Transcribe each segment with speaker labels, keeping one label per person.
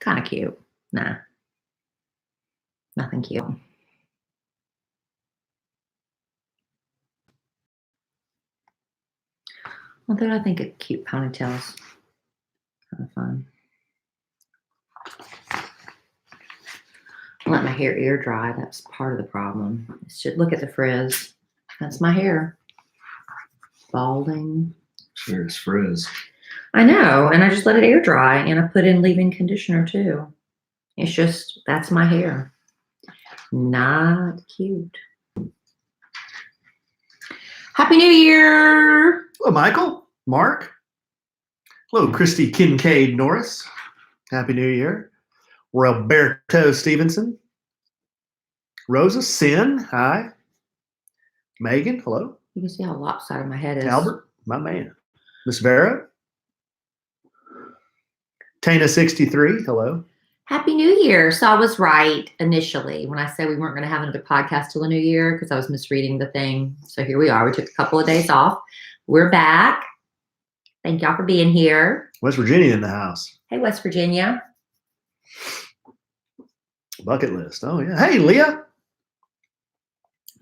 Speaker 1: kind of cute. Nah. Nothing cute. Although I think a cute ponytail's kind of fun. I let my hair air dry. That's part of the problem. Look at the frizz. That's my hair. Balding.
Speaker 2: Sure is frizz.
Speaker 1: I know, and I just let it air dry, and I put in leave-in conditioner too. It's just, that's my hair. Not cute. Happy New Year!
Speaker 2: Hello, Michael, Mark. Hello, Christy Kincaid Norris. Happy New Year. Roberto Stevenson. Rosa Sin, hi. Megan, hello.
Speaker 1: You can see how lopsided my head is.
Speaker 2: Albert, my man. Miss Vera. Tana63, hello.
Speaker 1: Happy New Year. So I was right initially when I said we weren't going to have another podcast till the new year because I was misreading the thing. So here we are. We took a couple of days off. We're back. Thank y'all for being here.
Speaker 2: West Virginia in the house.
Speaker 1: Hey, West Virginia.
Speaker 2: Bucket list. Oh, yeah. Hey, Leah.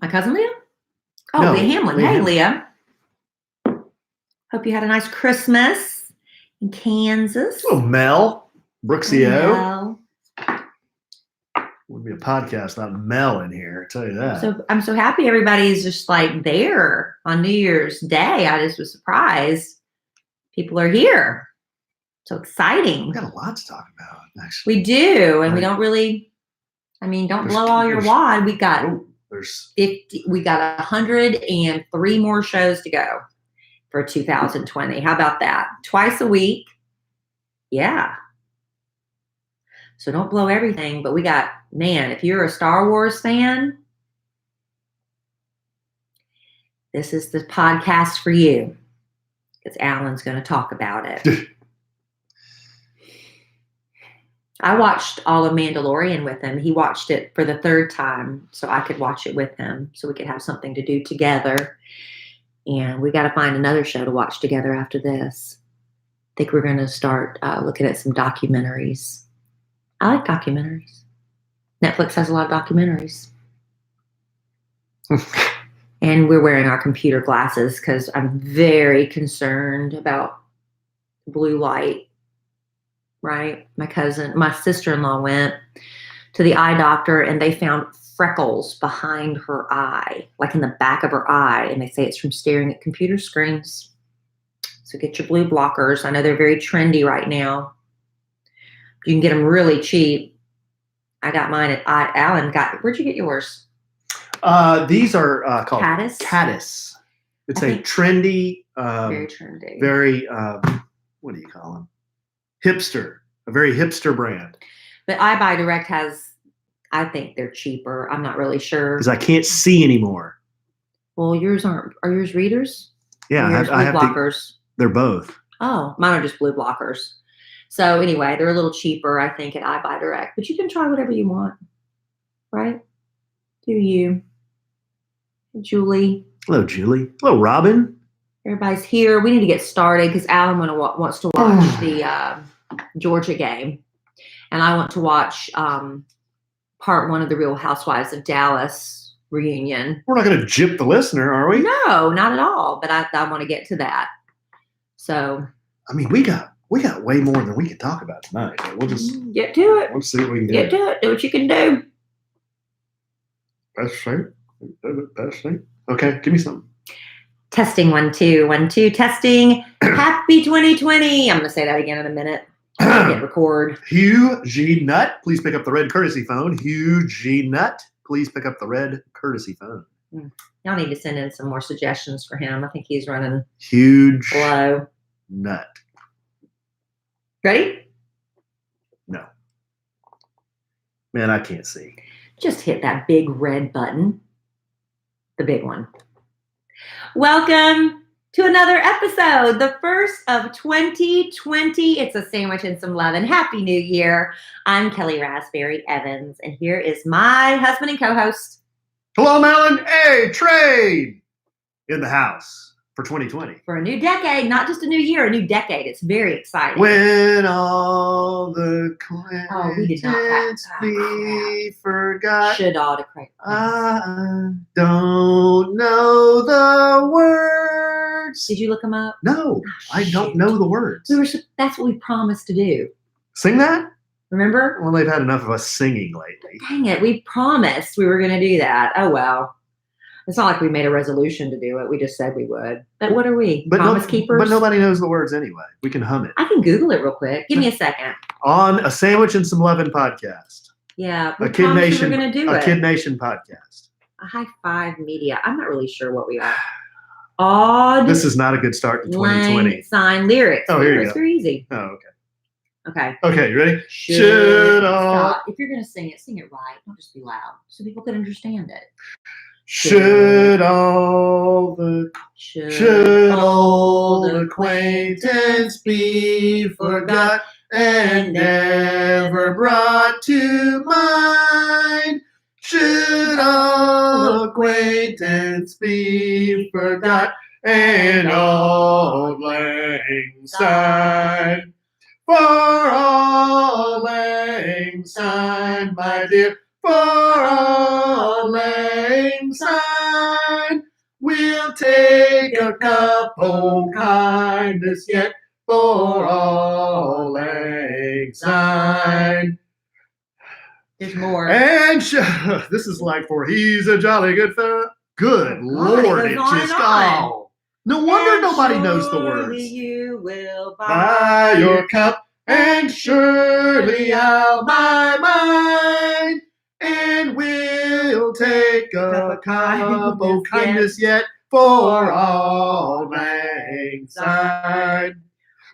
Speaker 1: My cousin Leah? Oh,
Speaker 2: No,
Speaker 1: Leah Hamlin.
Speaker 2: Leah
Speaker 1: Hey,
Speaker 2: Hamlin.
Speaker 1: Leah. Hope you had a nice Christmas in Kansas.
Speaker 2: Oh, Mel. Brooksio.
Speaker 1: Well,
Speaker 2: Would be a podcast without Mel in here, I tell you that.
Speaker 1: so I'm so happy everybody's just like there on New Year's Day. I just was surprised. People are here. So exciting.
Speaker 2: We've got a lot to talk about, actually.
Speaker 1: We do, and we
Speaker 2: Right.
Speaker 1: don't really, don't
Speaker 2: There's-
Speaker 1: blow all your
Speaker 2: there's-
Speaker 1: wad. We got
Speaker 2: Oh, there's
Speaker 1: 50, we got 103 more shows to go for 2020. How about that? Twice a week. Yeah. So don't blow everything, but we got, man, if you're a Star Wars fan, this is the podcast for you because Alan's going to talk about it. I watched all of Mandalorian with him. He watched it for the third time so I could watch it with him so we could have something to do together. And we got to find another show to watch together after this. I think we're going to start looking at some documentaries. I like documentaries. Netflix has a lot of documentaries. And we're wearing our computer glasses because I'm very concerned about blue light. Right? My sister-in-law went to the eye doctor and they found freckles behind her eye, like in the back of her eye. And they say it's from staring at computer screens. So get your blue blockers. I know they're very trendy right now. You can get them really cheap. I got mine at Alan. Where'd you get yours?
Speaker 2: These are called
Speaker 1: Caddis.
Speaker 2: It's
Speaker 1: I
Speaker 2: a
Speaker 1: think-
Speaker 2: trendy,
Speaker 1: Very trendy.
Speaker 2: very, what do you call them? Hipster, a very hipster brand.
Speaker 1: But iBuy Direct has, I think they're cheaper. I'm not really sure.
Speaker 2: Because I can't see anymore.
Speaker 1: Well, are yours readers?
Speaker 2: Yeah,
Speaker 1: Or yours
Speaker 2: I have
Speaker 1: blue
Speaker 2: to.
Speaker 1: blockers?
Speaker 2: They're both.
Speaker 1: Oh, mine are just blue blockers. So anyway, they're a little cheaper, I think, at iBuy Direct. But you can try whatever you want, right? Do you? Julie.
Speaker 2: Hello, Julie. Hello, Robin.
Speaker 1: Everybody's here. We need to get started because Alan wants to watch the Georgia game. And I want to watch part 1 of the Real Housewives of Dallas reunion.
Speaker 2: We're not going to gyp the listener, are we?
Speaker 1: No, not at all. But I want to get to that. So
Speaker 2: I mean, we got way more than we can talk about tonight. But we'll just
Speaker 1: get to it.
Speaker 2: we'll see what we can do.
Speaker 1: Get to it. Do what you can do.
Speaker 2: That's right. That's right. Okay, give me something.
Speaker 1: Testing 1 2 1 2 testing. Happy 2020. I'm gonna say that again in a minute. Hit record.
Speaker 2: Hugh G. Nutt, please pick up the red courtesy phone. Hugh G. Nutt, please pick up the red courtesy phone.
Speaker 1: Y'all need to send in some more suggestions for him. I think he's running
Speaker 2: Huge
Speaker 1: low.
Speaker 2: Nut.
Speaker 1: Ready?
Speaker 2: No. Man, I can't see.
Speaker 1: Just hit that big red button. The big one. Welcome to another episode, the first of 2020. It's a sandwich and some Lovin. Happy New Year. I'm Kelly Raspberry Evans, and here is my husband and co-host.
Speaker 2: Hello, Melon. Hey, Trade in the house. for 2020.
Speaker 1: For a new decade, not just a new year, a new decade. It's very exciting.
Speaker 2: When all the
Speaker 1: we did not
Speaker 2: acquaintance be forgot.
Speaker 1: Should autocorrect.
Speaker 2: I don't know the words.
Speaker 1: Did you look them up?
Speaker 2: No, I don't know the words.
Speaker 1: That's what we promised to do.
Speaker 2: Sing that?
Speaker 1: Remember?
Speaker 2: Well, they've had enough of us singing lately.
Speaker 1: Dang it, we promised we were going to do that. Oh, well. It's not like we made a resolution to do it. We just said we would. But what are we? Promise keepers?
Speaker 2: But nobody knows the words anyway. We can hum it.
Speaker 1: I can Google it real quick. Give me a second.
Speaker 2: On a Sandwich and Some Lovin' podcast.
Speaker 1: Yeah.
Speaker 2: A Kid Nation.
Speaker 1: We're going to do it.
Speaker 2: A Kid Nation podcast.
Speaker 1: A High Five Media. I'm not really sure what we are. Odd.
Speaker 2: This is not a good start to 2020.
Speaker 1: Sign lyrics.
Speaker 2: Oh, here you go.
Speaker 1: It's very easy.
Speaker 2: Oh, okay.
Speaker 1: Okay.
Speaker 2: Okay, you ready?
Speaker 1: Should all. If you're going to sing it right. Don't just be loud so people can understand it.
Speaker 2: Should old acquaintance be forgot and never brought to mind? Should old acquaintance be forgot and auld lang syne? For auld lang syne, my dear, for auld lang syne, we'll take a cup of kindness yet for auld lang syne.
Speaker 1: There's more.
Speaker 2: And this is like for he's a jolly good fellow. Good Lord, it just all. No wonder nobody knows the words.
Speaker 1: You will
Speaker 2: buy your cup, and surely I'll buy mine. And we'll take a cup of kindness yet for auld lang syne.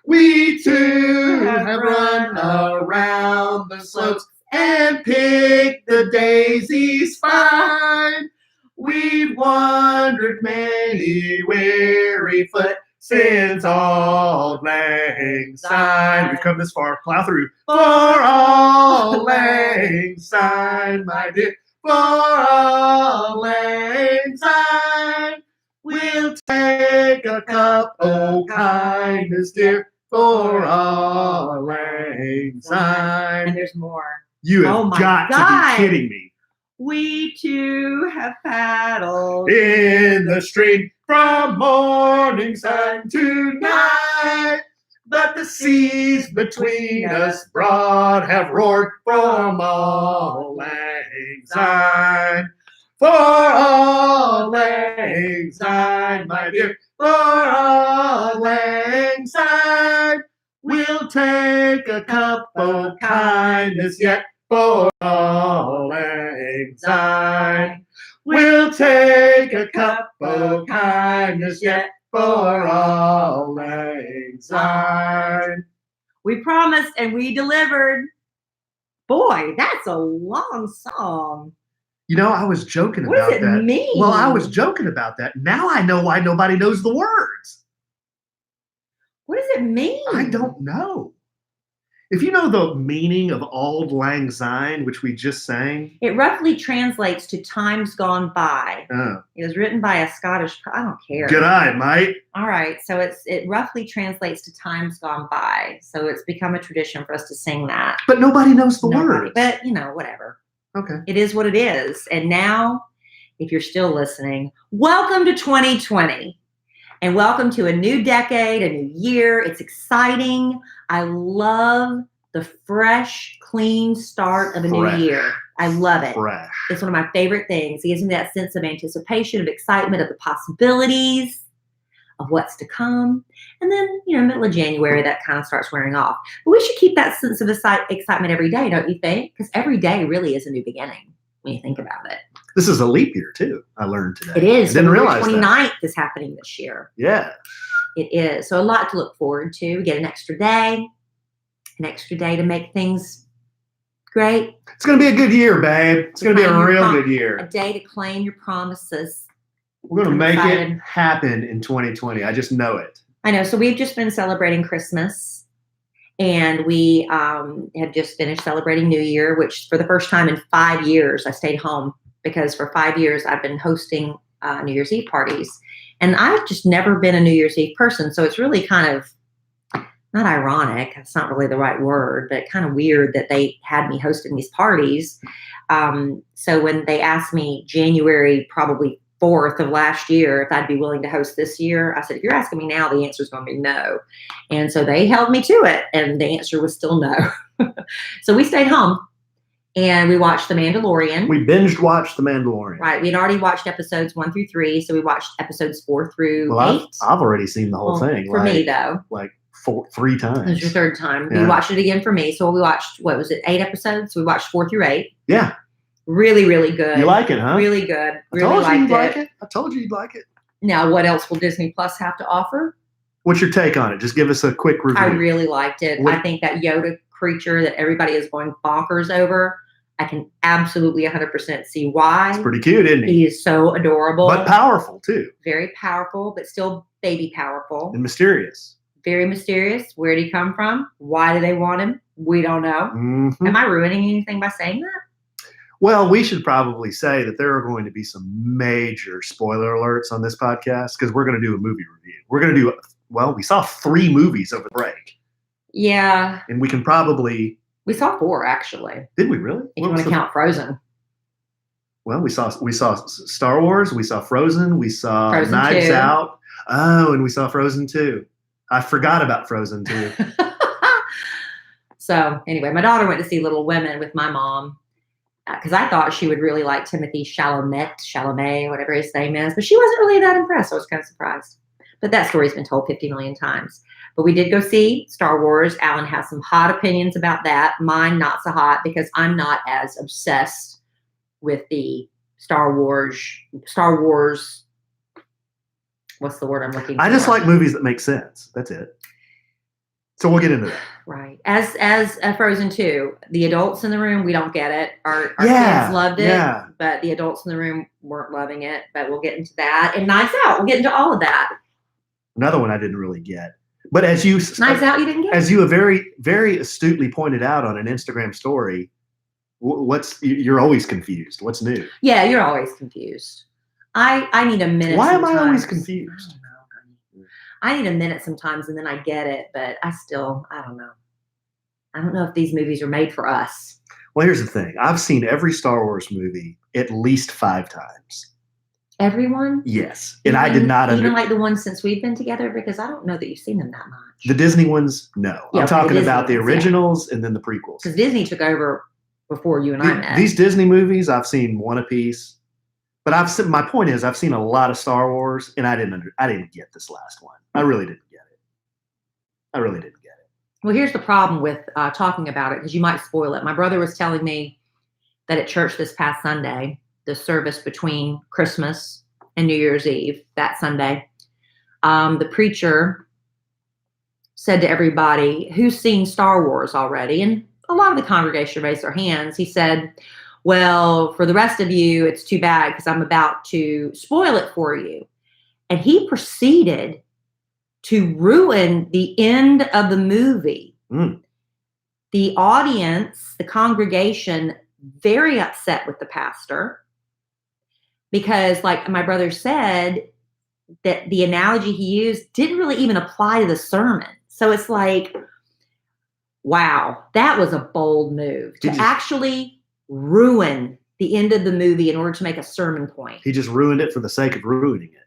Speaker 2: We too have run around the slopes and picked the daisies fine. We've wandered many weary foot since auld lang syne. We've come this far, plow through. For auld lang syne, my dear, for auld lang syne, we'll take a cup of kindness, dear, for auld lang syne.
Speaker 1: And there's more.
Speaker 2: You have got to be kidding me.
Speaker 1: We too have paddled
Speaker 2: in the stream from morning sun to night, but the seas between us broad have roared from auld lang syne. For auld lang syne, my dear, for auld lang syne, we'll take a cup of kindness yet for auld lang syne. We'll take a cup of kindness yet for auld lang syne.
Speaker 1: We promised and we delivered. Boy, that's a long song.
Speaker 2: You know, I was joking about that.
Speaker 1: What does it mean?
Speaker 2: Well, I was joking about that. Now I know why nobody knows the words.
Speaker 1: What does it mean?
Speaker 2: I don't know. If you know the meaning of auld lang syne, which we just sang.
Speaker 1: It roughly translates to times gone by.
Speaker 2: Oh.
Speaker 1: It was written by a Scottish, I don't care.
Speaker 2: Good eye, mate.
Speaker 1: All right. So it roughly translates to times gone by. So it's become a tradition for us to sing that.
Speaker 2: But nobody knows the words.
Speaker 1: But, whatever.
Speaker 2: Okay.
Speaker 1: It is what it is. And now, if you're still listening, welcome to 2020. And welcome to a new decade, a new year. It's exciting. I love the fresh, clean start of a new year. I love it.
Speaker 2: Fresh.
Speaker 1: It's one of my favorite things. It gives me that sense of anticipation, of excitement, of the possibilities of what's to come. And then, middle of January, that kind of starts wearing off. But we should keep that sense of excitement every day, don't you think? Because every day really is a new beginning when you think about it.
Speaker 2: This is a leap year, too, I learned today.
Speaker 1: It is.
Speaker 2: I didn't realize
Speaker 1: 29th is happening this year.
Speaker 2: Yeah.
Speaker 1: It is. So a lot to look forward to. We get an extra day to make things great.
Speaker 2: It's going to be a good year, babe. It's going to be a real good year.
Speaker 1: A day to claim your promises.
Speaker 2: We're going to make it happen in 2020. I just know it.
Speaker 1: I know. So we've just been celebrating Christmas. And we have just finished celebrating New Year, which for the first time in 5 years, I stayed home. Because for 5 years, I've been hosting New Year's Eve parties. And I've just never been a New Year's Eve person. So it's really kind of not ironic. It's not really the right word, but kind of weird that they had me hosting these parties. So when they asked me January, probably 4th of last year, if I'd be willing to host this year, I said, if you're asking me now, the answer is going to be no. And so they held me to it, and the answer was still no. So we stayed home and we watched The Mandalorian.
Speaker 2: We binged watched The Mandalorian.
Speaker 1: Right. We'd already watched episodes 1 through 3. So we watched episodes 4 through 8.
Speaker 2: I've already seen the whole thing.
Speaker 1: For me, though.
Speaker 2: Like 3 times.
Speaker 1: This was your 3rd time.
Speaker 2: Yeah.
Speaker 1: You watched it again for me. So we watched, 8 episodes? We watched 4 through 8.
Speaker 2: Yeah.
Speaker 1: Really, really good.
Speaker 2: You like it, huh?
Speaker 1: Really good. Really
Speaker 2: I told you you'd
Speaker 1: liked
Speaker 2: like it. I told you you'd like it.
Speaker 1: Now, what else will Disney Plus have to offer?
Speaker 2: What's your take on it? Just give us a quick review.
Speaker 1: I really liked it. I think that Yoda creature that everybody is going bonkers over, I can absolutely 100% see why.
Speaker 2: It's pretty cute, isn't he?
Speaker 1: He is so adorable.
Speaker 2: But powerful, too.
Speaker 1: Very powerful, but still baby powerful.
Speaker 2: And mysterious.
Speaker 1: Very mysterious. Where did he come from? Why do they want him? We don't know.
Speaker 2: Mm-hmm.
Speaker 1: Am I ruining anything by saying that?
Speaker 2: Well, we should probably say that there are going to be some major spoiler alerts on this podcast because we're going to do a movie review. We're going to do, we saw 3 movies over the break.
Speaker 1: Yeah.
Speaker 2: And we can probably...
Speaker 1: We saw 4, actually.
Speaker 2: Did we really?
Speaker 1: If you want to count Frozen.
Speaker 2: Well, we saw Star Wars, we saw Frozen, we saw
Speaker 1: Frozen
Speaker 2: Knives
Speaker 1: 2.
Speaker 2: Out. Oh, and we saw Frozen 2. I forgot about Frozen 2.
Speaker 1: So anyway, my daughter went to see Little Women with my mom because I thought she would really like Timothée Chalamet, whatever his name is, but she wasn't really that impressed. I was kind of surprised. But that story's been told 50 million times. But we did go see Star Wars. Alan has some hot opinions about that. Mine not so hot because I'm not as obsessed with the Star Wars. What's the word I'm looking for?
Speaker 2: I just like movies that make sense. That's it. So we'll get into that.
Speaker 1: Right. As Frozen 2, the adults in the room, we don't get it. Our kids loved it, but the adults in the room weren't loving it. But we'll get into that. And Knives Out, we'll get into all of that.
Speaker 2: Another one I didn't really get. But as you...
Speaker 1: Knives Out you didn't get?
Speaker 2: As you have very, very astutely pointed out on an Instagram story, you're always confused. What's new?
Speaker 1: Yeah, you're always confused. I need a minute.
Speaker 2: Why
Speaker 1: sometimes.
Speaker 2: am I always confused?
Speaker 1: I need a minute sometimes and then I get it, but I don't know. I don't know if these movies are made for us.
Speaker 2: Well, here's the thing. I've seen every Star Wars movie at least 5 times.
Speaker 1: Everyone?
Speaker 2: Yes. And I did not
Speaker 1: even like the ones since we've been together, because I don't know that you've seen them that much.
Speaker 2: The Disney ones, no.
Speaker 1: Yeah,
Speaker 2: I'm talking
Speaker 1: the
Speaker 2: about the
Speaker 1: ones,
Speaker 2: originals and then the prequels.
Speaker 1: Because Disney took over before you and I met.
Speaker 2: These Disney movies, I've seen one apiece. But my point is, I've seen a lot of Star Wars, and I didn't get this last one. I really didn't get it.
Speaker 1: Well, here's the problem with talking about it, because you might spoil it. My brother was telling me that at church this past Sunday, the service between Christmas and New Year's Eve, that Sunday, the preacher said to everybody, who's seen Star Wars already? And a lot of the congregation raised their hands. He said, well, for the rest of you, it's too bad because I'm about to spoil it for you. And he proceeded to ruin the end of the movie. The audience, the congregation, very upset with the pastor because, like my brother said, that the analogy he used didn't really even apply to the sermon. So it's like, wow, that was a bold move to actually ruin the end of the movie in order to make a sermon point.
Speaker 2: He just ruined it for the sake of ruining it.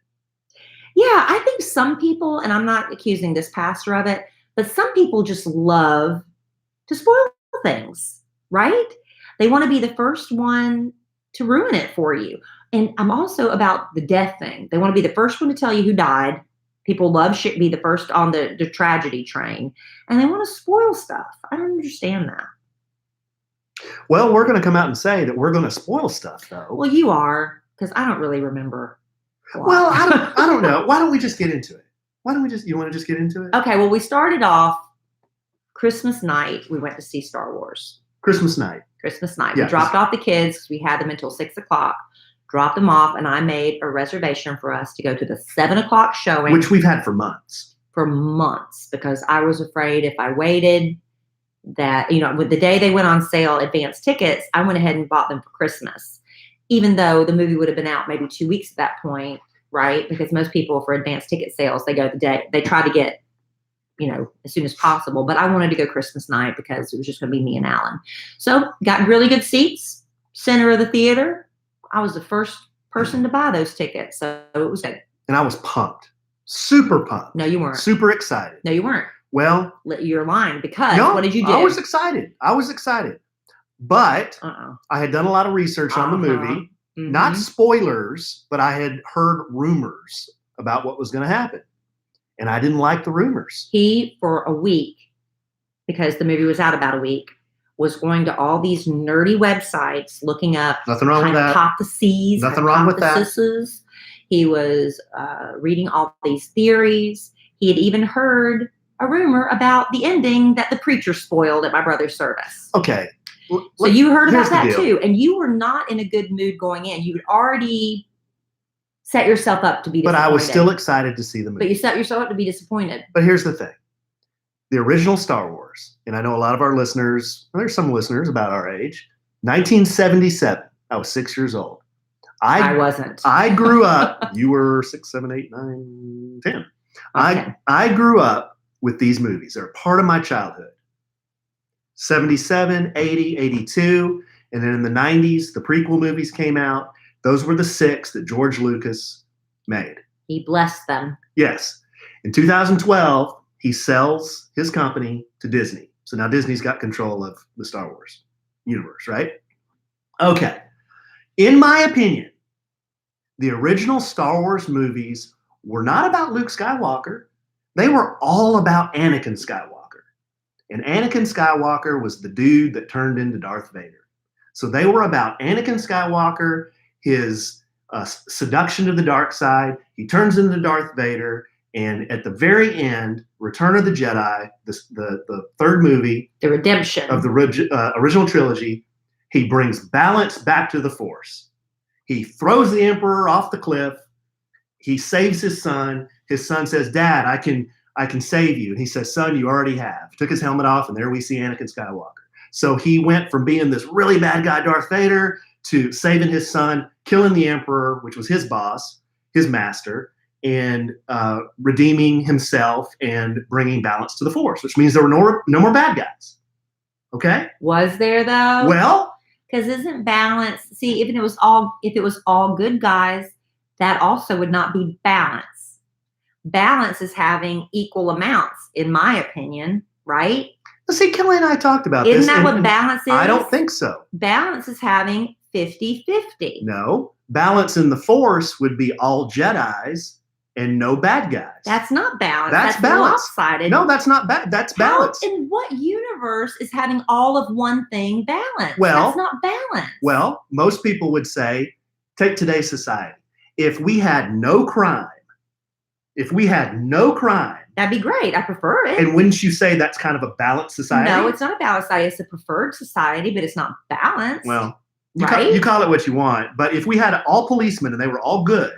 Speaker 1: Yeah, I think some people, and I'm not accusing this pastor of it, but some people just love to spoil things, right? They want to be the first one to ruin it for you. And I'm also about the death thing. They want to be the first one to tell you who died. People love be the first on the tragedy train. And they want to spoil stuff. I don't understand that.
Speaker 2: Well, we're going to come out and say that we're going to spoil stuff, though.
Speaker 1: Well, you are, because I don't really remember.
Speaker 2: Well, I don't know. Why don't we just get into it? You want to just get into it?
Speaker 1: Okay, well, we started off Christmas night. We went to see Star Wars.
Speaker 2: Christmas night.
Speaker 1: Yeah, we dropped off the kids because we had them until 6 o'clock. Dropped them off, and I made a reservation for us to go to the 7 o'clock showing.
Speaker 2: Which we've had for months.
Speaker 1: Because I was afraid if I waited that, with the day they went on sale, advanced tickets, I went ahead and bought them for Christmas. Even though the movie would have been out maybe 2 weeks at that point. right? Because most people for advanced ticket sales, they go the day, they try to get, as soon as possible. But I wanted to go Christmas night because it was just going to be me and Alan. So got really good seats, center of the theater. I was the first person to buy those tickets. So it was good.
Speaker 2: And I was pumped. Super pumped.
Speaker 1: No, you weren't.
Speaker 2: Super excited.
Speaker 1: No, you weren't.
Speaker 2: Well,
Speaker 1: you're lying because what did you do?
Speaker 2: I was excited. But I had done a lot of research on the movie.
Speaker 1: Mm-hmm.
Speaker 2: Not spoilers, but I had heard rumors about what was going to happen. And I didn't like the rumors.
Speaker 1: He, for a week, because the movie was out about a week, was going to all these nerdy websites looking up
Speaker 2: Nothing wrong with that.
Speaker 1: Hypotheses.
Speaker 2: Nothing wrong with that.
Speaker 1: He was reading all these theories. He had even heard a rumor about the ending that the preacher spoiled at my brother's service.
Speaker 2: Okay.
Speaker 1: So you heard about that too. And you were not in a good mood going in. You had already set yourself up to be disappointed.
Speaker 2: But I was still excited to see the movie.
Speaker 1: But you set yourself up to be disappointed.
Speaker 2: But here's the thing. The original Star Wars, and I know a lot of our listeners, there's some listeners about our age, 1977. I was 6 years old.
Speaker 1: I wasn't.
Speaker 2: I grew up. You were 6, 7, 8, 9, 10.
Speaker 1: Okay.
Speaker 2: I grew up with these movies. They're part of my childhood. 77, 80, 82. And then in the 90s, the prequel movies came out. Those were the 6 that George Lucas made.
Speaker 1: He blessed them.
Speaker 2: Yes. In 2012, he sells his company to Disney. So now Disney's got control of the Star Wars universe, right? Okay. In my opinion, the original Star Wars movies were not about Luke Skywalker. They were all about Anakin Skywalker. And Anakin Skywalker was the dude that turned into Darth Vader. So they were about Anakin Skywalker, his seduction to the dark side. He turns into Darth Vader. And at the very end, Return of the Jedi, the third movie,
Speaker 1: the redemption
Speaker 2: of the original trilogy, he brings balance back to the Force. He throws the Emperor off the cliff. He saves his son. His son says, "Dad, I can save you." And he says, "Son, you already have." Took his helmet off, and there we see Anakin Skywalker. So he went from being this really bad guy, Darth Vader, to saving his son, killing the Emperor, which was his boss, his master, and redeeming himself and bringing balance to the Force, which means there were no more bad guys. Okay?
Speaker 1: Was there though?
Speaker 2: Well,
Speaker 1: because isn't balance? See, if it was all good guys, that also would not be balance. Balance is having equal amounts, in my opinion, right?
Speaker 2: See, Kelly and I talked about this.
Speaker 1: Isn't that what balance is?
Speaker 2: I don't think so.
Speaker 1: Balance is having 50-50.
Speaker 2: No. Balance in the Force would be all Jedis and no bad guys.
Speaker 1: That's not balance.
Speaker 2: That's balance.
Speaker 1: Lopsided.
Speaker 2: No, that's not bad. That's balance.
Speaker 1: In what universe is having all of one thing balanced?
Speaker 2: Well,
Speaker 1: that's not balance.
Speaker 2: Well, most people would say, take today's society. If we had no crime,
Speaker 1: that'd be great. I prefer it.
Speaker 2: And wouldn't you say that's kind of a balanced society?
Speaker 1: No, it's not a balanced society. It's a preferred society, but it's not balanced.
Speaker 2: Well,
Speaker 1: right?
Speaker 2: You call it what you want. But if we had all policemen and they were all good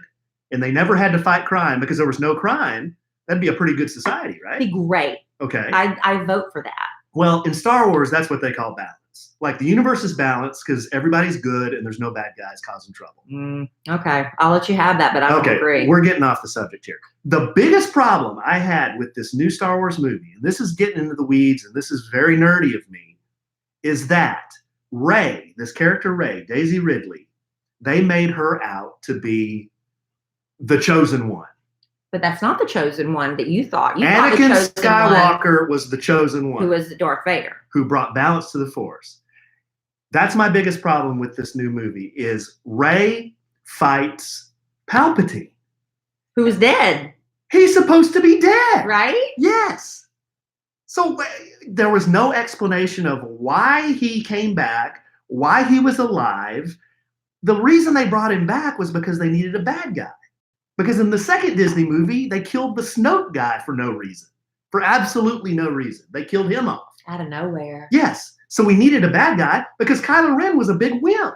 Speaker 2: and they never had to fight crime because there was no crime, that'd be a pretty good society, right?
Speaker 1: That'd be great.
Speaker 2: Okay.
Speaker 1: I vote for that.
Speaker 2: Well, in Star Wars, that's what they call balance. Like the universe is balanced because everybody's good and there's no bad guys causing trouble.
Speaker 1: Okay. I'll let you have that, but I don't agree.
Speaker 2: We're getting off the subject here. The biggest problem I had with this new Star Wars movie, and this is getting into the weeds, and this is very nerdy of me, is that Rey, this character Rey, Daisy Ridley, they made her out to be the chosen one.
Speaker 1: But that's not the chosen one that you thought.
Speaker 2: Anakin Skywalker was the chosen one.
Speaker 1: Who was Darth Vader.
Speaker 2: Who brought balance to the Force. That's my biggest problem with this new movie is Rey fights Palpatine.
Speaker 1: Who was dead.
Speaker 2: He's supposed to be dead.
Speaker 1: Right?
Speaker 2: Yes. So there was no explanation of why he came back, why he was alive. The reason they brought him back was because they needed a bad guy. Because in the second Disney movie, they killed the Snoke guy for no reason. For absolutely no reason. They killed him off.
Speaker 1: Out of nowhere.
Speaker 2: Yes. So we needed a bad guy because Kylo Ren was a big wimp.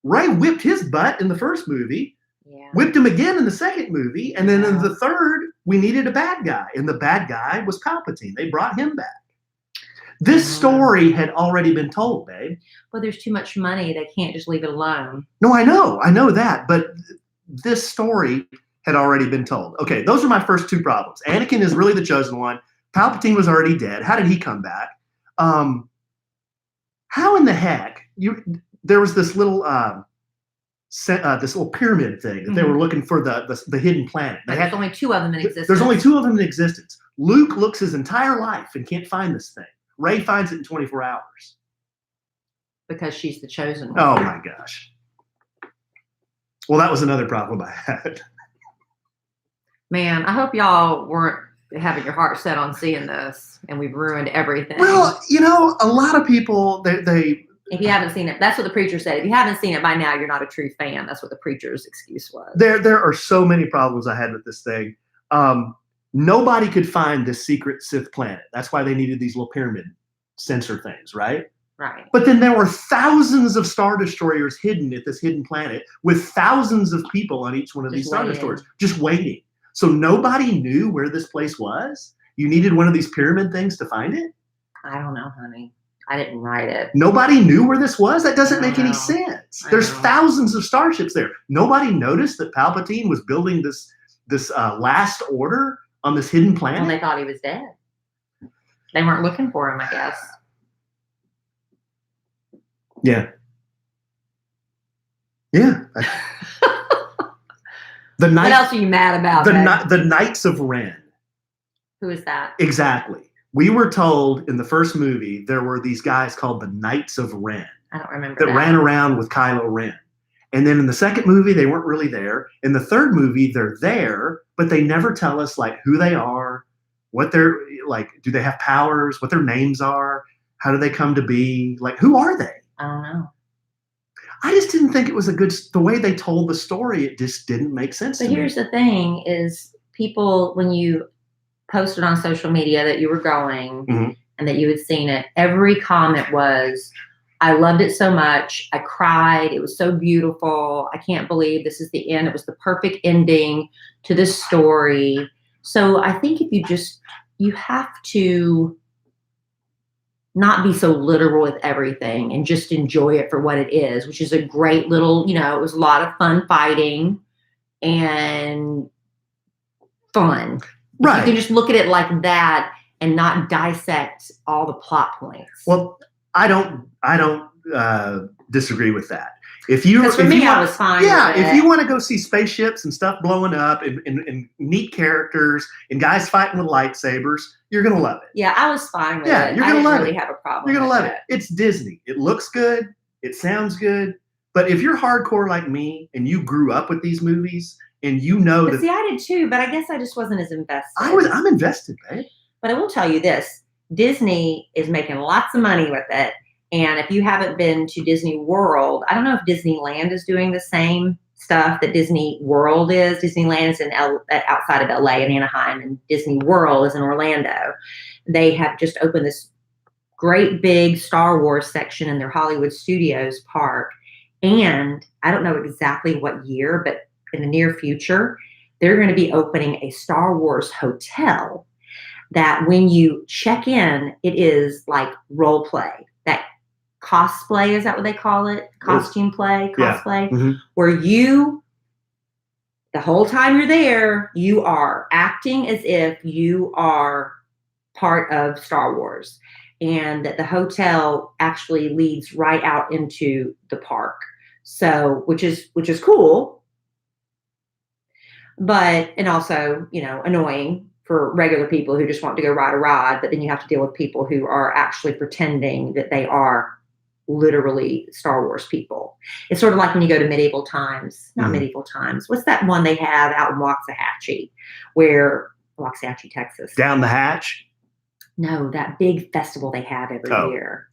Speaker 2: Rey whipped his butt in the first movie. Yeah. Whipped him again in the second movie. And then in the third, we needed a bad guy. And the bad guy was Palpatine. They brought him back. This story had already been told, babe.
Speaker 1: Well, there's too much money. They can't just leave it alone.
Speaker 2: No, I know that. But this story had already been told. Okay, those are my first two problems. Anakin is really the chosen one. Palpatine was already dead. How did he come back? How in the heck there was this little pyramid thing that they were looking for the hidden planet.
Speaker 1: There's only two of them in existence.
Speaker 2: There's only two of them in existence. Luke looks his entire life and can't find this thing. Rey finds it in 24 hours.
Speaker 1: Because she's the chosen one.
Speaker 2: Oh my gosh. Well, that was another problem I had.
Speaker 1: Man, I hope y'all weren't having your heart set on seeing this and we've ruined everything.
Speaker 2: Well, a lot of people, they
Speaker 1: if you haven't seen it, that's what the preacher said. If you haven't seen it by now, you're not a true fan. That's what the preacher's excuse was.
Speaker 2: There are so many problems I had with this thing. Nobody could find this secret Sith planet. That's why they needed these little pyramid sensor things, right?
Speaker 1: Right.
Speaker 2: But then there were thousands of Star Destroyers hidden at this hidden planet with thousands of people on each one of these Star Destroyers just waiting. So nobody knew where this place was? You needed one of these pyramid things to find it?
Speaker 1: I don't know, honey. I didn't write it.
Speaker 2: Nobody knew where this was? That doesn't make any sense. There's thousands of starships there. Nobody noticed that Palpatine was building this last order on this hidden planet?
Speaker 1: Well, they thought he was dead. They weren't looking for him, I guess.
Speaker 2: Yeah. Yeah. What
Speaker 1: else are you mad about?
Speaker 2: The Knights of Ren.
Speaker 1: Who is that?
Speaker 2: Exactly. We were told in the first movie there were these guys called the Knights of Ren.
Speaker 1: I don't remember that.
Speaker 2: Ran around with Kylo Ren. And then in the second movie, they weren't really there. In the third movie, they're there, but they never tell us like who they are, what they're like, do they have powers, what their names are, how do they come to be, like who are they?
Speaker 1: I don't know.
Speaker 2: I just didn't think it was the way they told the story, it just didn't make sense to me.
Speaker 1: But here's the thing is people, when you posted on social media that you were going and that you had seen it, every comment was, I loved it so much. I cried. It was so beautiful. I can't believe this is the end. It was the perfect ending to this story. So I think if you have to not be so literal with everything and just enjoy it for what it is, which is a great little, it was a lot of fun fighting and fun.
Speaker 2: Right.
Speaker 1: You can just look at it like that and not dissect all the plot points.
Speaker 2: Well, I don't disagree with that.
Speaker 1: I was fine.
Speaker 2: Yeah, if you want to go see spaceships and stuff blowing up and neat characters and guys fighting with lightsabers, you're gonna love it.
Speaker 1: Yeah, I was fine with it.
Speaker 2: Yeah, you're gonna love it.
Speaker 1: I didn't really have a problem.
Speaker 2: You're gonna love it. It's Disney. It looks good. It sounds good. But if you're hardcore like me and you grew up with these movies and
Speaker 1: But see, I did too. But I guess I just wasn't as invested.
Speaker 2: I'm invested, babe.
Speaker 1: But I will tell you this: Disney is making lots of money with it. And if you haven't been to Disney World, I don't know if Disneyland is doing the same stuff that Disney World is. Disneyland is outside of LA in Anaheim, and Disney World is in Orlando. They have just opened this great big Star Wars section in their Hollywood Studios park. And I don't know exactly what year, but in the near future, they're going to be opening a Star Wars hotel that when you check in, it is like role play. That cosplay, is that what they call it? Costume play, cosplay, where the whole time you're there, you are acting as if you are part of Star Wars. And that the hotel actually leads right out into the park. So, which is cool. And also, annoying for regular people who just want to go ride a ride, but then you have to deal with people who are actually pretending that they are literally Star Wars people. It's sort of like when you go to medieval times, not medieval times. What's that one they have out in Waxahachie, Waxahachie, Texas?
Speaker 2: Down the Hatch?
Speaker 1: No, that big festival they have every year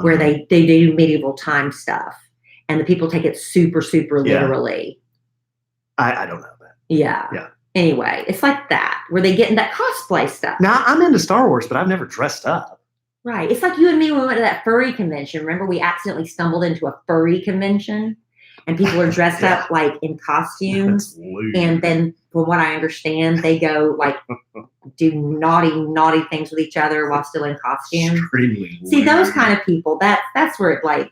Speaker 1: where they do medieval time stuff and the people take it super, super literally.
Speaker 2: I don't know that.
Speaker 1: Yeah. Anyway, it's like that, where they get in that cosplay stuff.
Speaker 2: Now, I'm into Star Wars, but I've never dressed up.
Speaker 1: Right. It's like you and me when we went to that furry convention. Remember, we accidentally stumbled into a furry convention and people are dressed up like in costumes. And then, from what I understand, they go like do naughty things with each other while still in costume.
Speaker 2: Extremely
Speaker 1: See, those kind of people, that's where it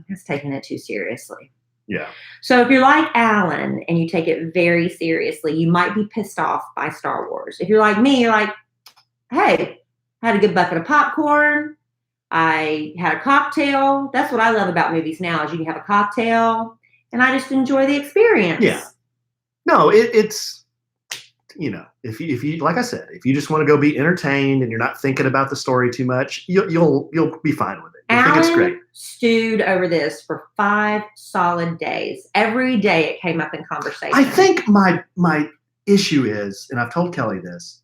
Speaker 1: it's taking it too seriously.
Speaker 2: Yeah.
Speaker 1: So if you're like Alan and you take it very seriously, you might be pissed off by Star Wars. If you're like me, you're like, hey, I had a good bucket of popcorn. I had a cocktail. That's what I love about movies now is you can have a cocktail and I just enjoy the experience.
Speaker 2: Yeah. No, it's, if you like I said, if you just want to go be entertained and you're not thinking about the story too much, you'll be fine with it. I think it's great.
Speaker 1: Stewed over this for 5 solid days. Every day it came up in conversation.
Speaker 2: I think my issue is, and I've told Kelly this,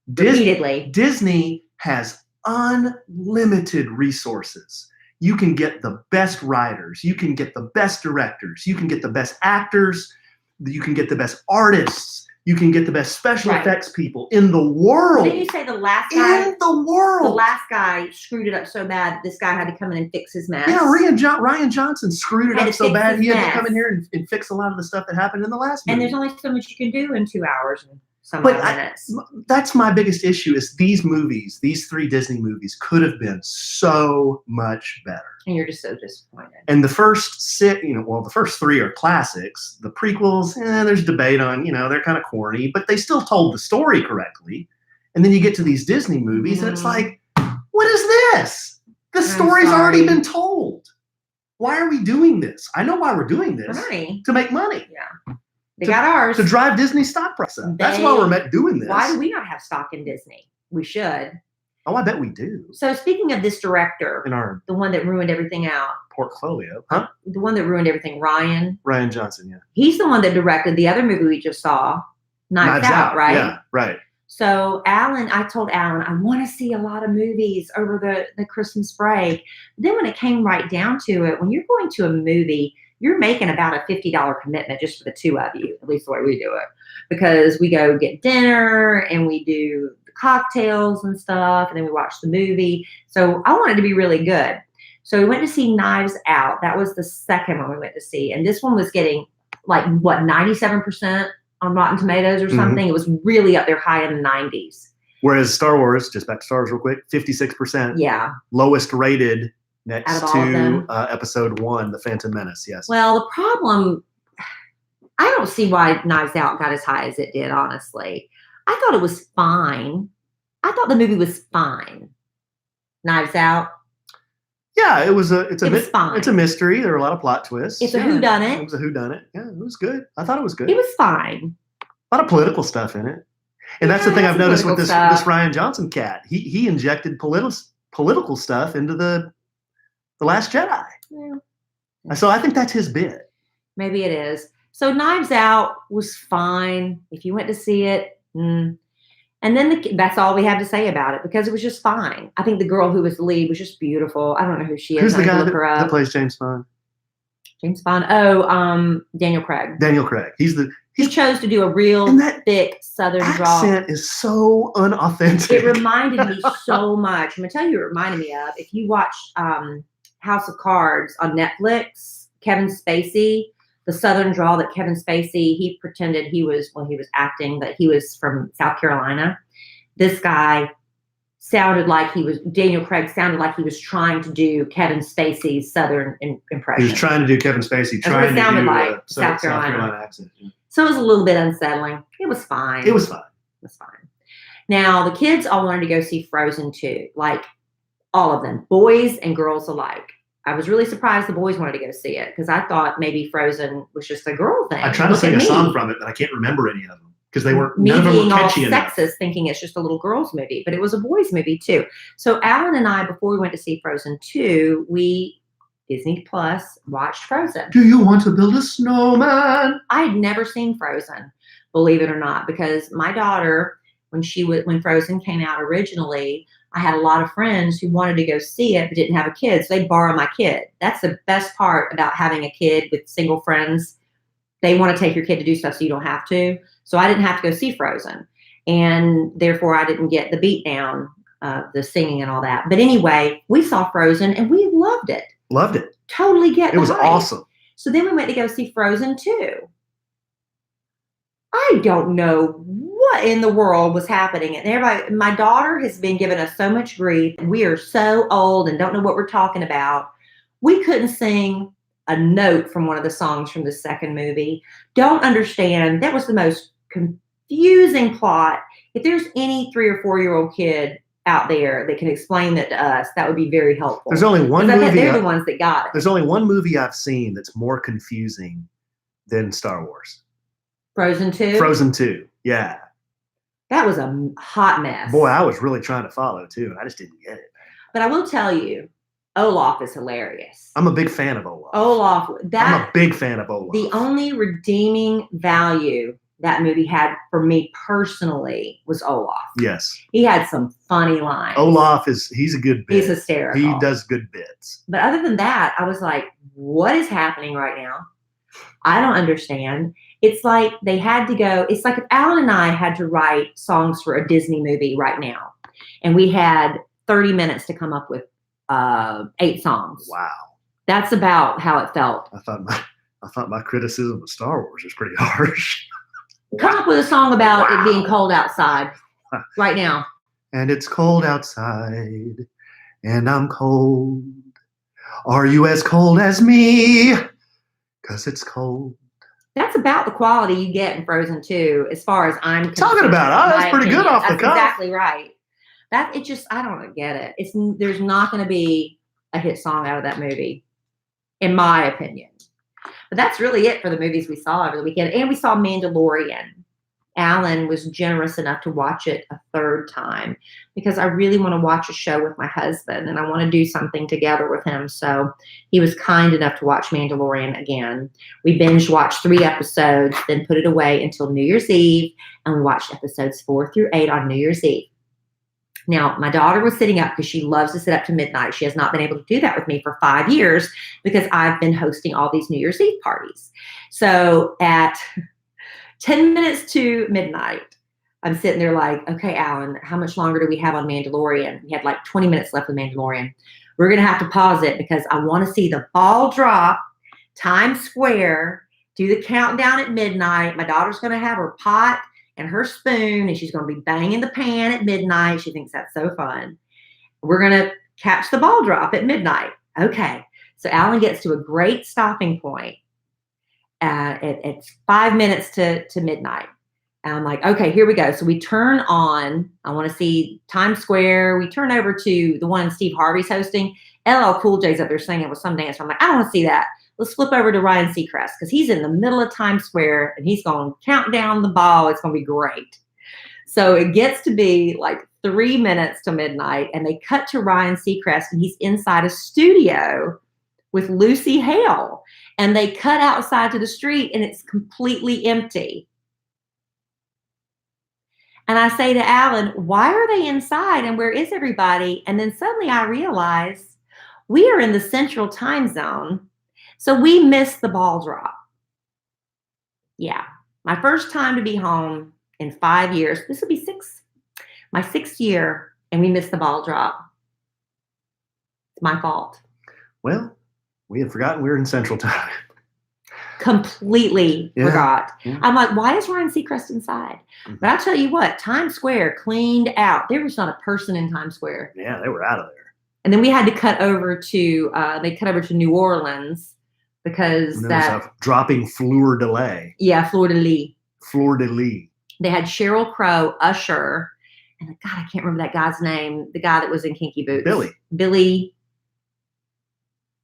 Speaker 1: repeatedly,
Speaker 2: Disney has unlimited resources. You can get the best writers, you can get the best directors, you can get the best actors, you can get the best artists, you can get the best special effects people in the world.
Speaker 1: Didn't you say the last guy?
Speaker 2: In the world.
Speaker 1: The last guy screwed it up so bad that this guy had to come in and fix his mess.
Speaker 2: Yeah, Ryan Johnson screwed it up so bad he had to come in here and fix a lot of the stuff that happened in the last movie.
Speaker 1: And there's only so much you can do in 2 hours and some minutes.
Speaker 2: That's my biggest issue is these movies, these 3 Disney movies could have been so much better.
Speaker 1: And you're just so disappointed.
Speaker 2: And the first 6, the first 3 are classics. The prequels, there's debate on, they're kind of corny, but they still told the story correctly. And then you get to these Disney movies and it's like, what is this? The story's already been told. Why are we doing this? I know why we're doing this.
Speaker 1: Money.
Speaker 2: To make money.
Speaker 1: Yeah. They got ours.
Speaker 2: To drive Disney stock price up. That's why we're doing this.
Speaker 1: Why do we not have stock in Disney? We should.
Speaker 2: Oh, I bet we do.
Speaker 1: So speaking of this director, the one that ruined everything out.
Speaker 2: Portfolio. Huh?
Speaker 1: The one that ruined everything, Ryan
Speaker 2: Johnson, yeah.
Speaker 1: He's the one that directed the other movie we just saw, Knives Out, right?
Speaker 2: Yeah, right.
Speaker 1: So I told Alan, I want to see a lot of movies over the Christmas break. Then when it came right down to it, when you're going to a movie, you're making about a $50 commitment just for the 2 of you, at least the way we do it. Because we go get dinner and we do the cocktails and stuff, and then we watch the movie. So I wanted to be really good. So we went to see Knives Out. That was the second one we went to see. And this one was getting 97% on Rotten Tomatoes or something. It was really up there high in the 90s.
Speaker 2: Whereas Star Wars, just back to Star Wars real quick, 56%.
Speaker 1: Yeah.
Speaker 2: Lowest rated next to episode 1, The Phantom Menace, yes.
Speaker 1: Well, the problem, I don't see why Knives Out got as high as it did, honestly. I thought it was fine. I thought the movie was fine. Knives Out.
Speaker 2: Yeah, it's
Speaker 1: fine.
Speaker 2: It's a mystery. There are a lot of plot twists.
Speaker 1: It's a whodunit.
Speaker 2: It was a whodunit. Yeah, it was good. I thought it was good.
Speaker 1: It was fine.
Speaker 2: A lot of political stuff in it. And that's the thing I've noticed with this Ryan Johnson cat. He injected political stuff into the Last Jedi. Yeah. So I think that's his bit.
Speaker 1: Maybe it is. So Knives Out was fine. If you went to see it, and then that's all we have to say about it because it was just fine. I think the girl who was the lead was just beautiful. I don't know who she is.
Speaker 2: Who's the guy that plays James Bond?
Speaker 1: James Bond. Oh, Daniel Craig.
Speaker 2: Daniel Craig. He chose
Speaker 1: to do a real thick Southern drawl.
Speaker 2: Accent is so unauthentic.
Speaker 1: It reminded me so much. I'm gonna tell you, it reminded me of if you watch House of Cards on Netflix. Kevin Spacey. The Southern drawl that Kevin Spacey, he pretended he was acting, that he was from South Carolina. This guy Daniel Craig sounded like he was trying to do Kevin Spacey's Southern impression.
Speaker 2: He was trying to do Kevin Spacey,
Speaker 1: trying to do like South Carolina accent. Yeah. So it was a little bit unsettling. It was fine.
Speaker 2: It was fine.
Speaker 1: Now, the kids all wanted to go see Frozen 2, like all of them, boys and girls alike. I was really surprised the boys wanted to go see it because I thought maybe Frozen was just a girl thing.
Speaker 2: I tried to sing a song from it, but I can't remember any of them because none of them were catchy enough.
Speaker 1: Sexist, thinking it's just a little girl's movie, but it was a boys' movie too. So Alan and I, before we went to see Frozen 2, we Disney Plus watched Frozen.
Speaker 2: Do you want to build a snowman?
Speaker 1: I had never seen Frozen, believe it or not, because my daughter, when Frozen came out originally, I had a lot of friends who wanted to go see it but didn't have a kid, so they'd borrow my kid. That's the best part about having a kid with single friends. They want to take your kid to do stuff so you don't have to. So I didn't have to go see Frozen, and therefore I didn't get the beat down, the singing and all that. But anyway, we saw Frozen and we loved it.
Speaker 2: Loved it.
Speaker 1: Totally get it.
Speaker 2: It was awesome.
Speaker 1: So then we went to go see Frozen 2. I don't know what in the world was happening. And everybody, my daughter has been giving us so much grief. We are so old and don't know what we're talking about. We couldn't sing a note from one of the songs from the second movie. Don't understand. That was the most confusing plot. If there's any 3 or 4-year-old kid out there that can explain that to us, that would be very helpful.
Speaker 2: There's only one
Speaker 1: 'Cause I bet
Speaker 2: movie.
Speaker 1: they're the ones that got it.
Speaker 2: There's only one movie I've seen that's more confusing than Star Wars.
Speaker 1: Frozen 2?
Speaker 2: Frozen 2. Yeah.
Speaker 1: That was a hot mess.
Speaker 2: Boy, I was really trying to follow too, and I just didn't get it.
Speaker 1: But I will tell you, Olaf is hilarious.
Speaker 2: I'm a big fan of Olaf.
Speaker 1: I'm
Speaker 2: a big fan of Olaf.
Speaker 1: The only redeeming value that movie had for me personally was Olaf.
Speaker 2: Yes.
Speaker 1: He had some funny lines.
Speaker 2: Olaf he's a good bit.
Speaker 1: He's hysterical.
Speaker 2: He does good bits.
Speaker 1: But other than that, I was like, what is happening right now? I don't understand. It's like they had to go. It's like if Alan and I had to write songs for a Disney movie right now, and we had 30 minutes to come up with 8 songs.
Speaker 2: Wow.
Speaker 1: That's about how it felt.
Speaker 2: I thought my criticism of Star Wars was pretty harsh.
Speaker 1: Come up with a song about it being cold outside right now.
Speaker 2: And it's cold outside, and I'm cold. Are you as cold as me? 'Cause it's cold.
Speaker 1: That's about the quality you get in Frozen 2, as far as I'm concerned.
Speaker 2: Talking about, that's pretty good off the cuff.
Speaker 1: That's exactly right. I don't get it. There's not going to be a hit song out of that movie, in my opinion. But that's really it for the movies we saw over the weekend. And we saw Mandalorian. Alan was generous enough to watch it a 3rd time because I really want to watch a show with my husband and I want to do something together with him. So he was kind enough to watch Mandalorian again. We binge watched 3 episodes, then put it away until New Year's Eve, and we watched episodes 4 through 8 on New Year's Eve. Now, my daughter was sitting up because she loves to sit up to midnight. She has not been able to do that with me for 5 years because I've been hosting all these New Year's Eve parties. So at 10 minutes to midnight, I'm sitting there like, okay, Alan, how much longer do we have on Mandalorian? We had like 20 minutes left of Mandalorian. We're going to have to pause it because I want to see the ball drop, Times Square, do the countdown at midnight. My daughter's going to have her pot and her spoon, and she's going to be banging the pan at midnight. She thinks that's so fun. We're going to catch the ball drop at midnight. Okay. So Alan gets to a great stopping point. It's 5 minutes to midnight. And I'm like, okay, here we go. So we turn on, I want to see Times Square. We turn over to the one Steve Harvey's hosting. LL Cool J's up there singing with some dancer. I'm like, I don't want to see that. Let's flip over to Ryan Seacrest because he's in the middle of Times Square and he's going to count down the ball. It's going to be great. So it gets to be like 3 minutes to midnight and they cut to Ryan Seacrest and he's inside a studio with Lucy Hale. And they cut outside to the street and it's completely empty. And I say to Alan, why are they inside and where is everybody? And then suddenly I realize we are in the central time zone. So we missed the ball drop. Yeah. My first time to be home in 5 years. This will be my 6th year, and we missed the ball drop. It's my fault.
Speaker 2: Well, we had forgotten we were in Central Time.
Speaker 1: Completely forgot.
Speaker 2: Yeah.
Speaker 1: I'm like, why is Ryan Seacrest inside? Mm-hmm. But I'll tell you what, Times Square cleaned out. There was not a person in Times Square.
Speaker 2: Yeah, they were out of there.
Speaker 1: And then we had to cut over to New Orleans because
Speaker 2: that was a dropping fleur de lis.
Speaker 1: Yeah, fleur de lis.
Speaker 2: Fleur de lis.
Speaker 1: They had Sheryl Crow, Usher, and God, I can't remember that guy's name. The guy that was in Kinky Boots. Billy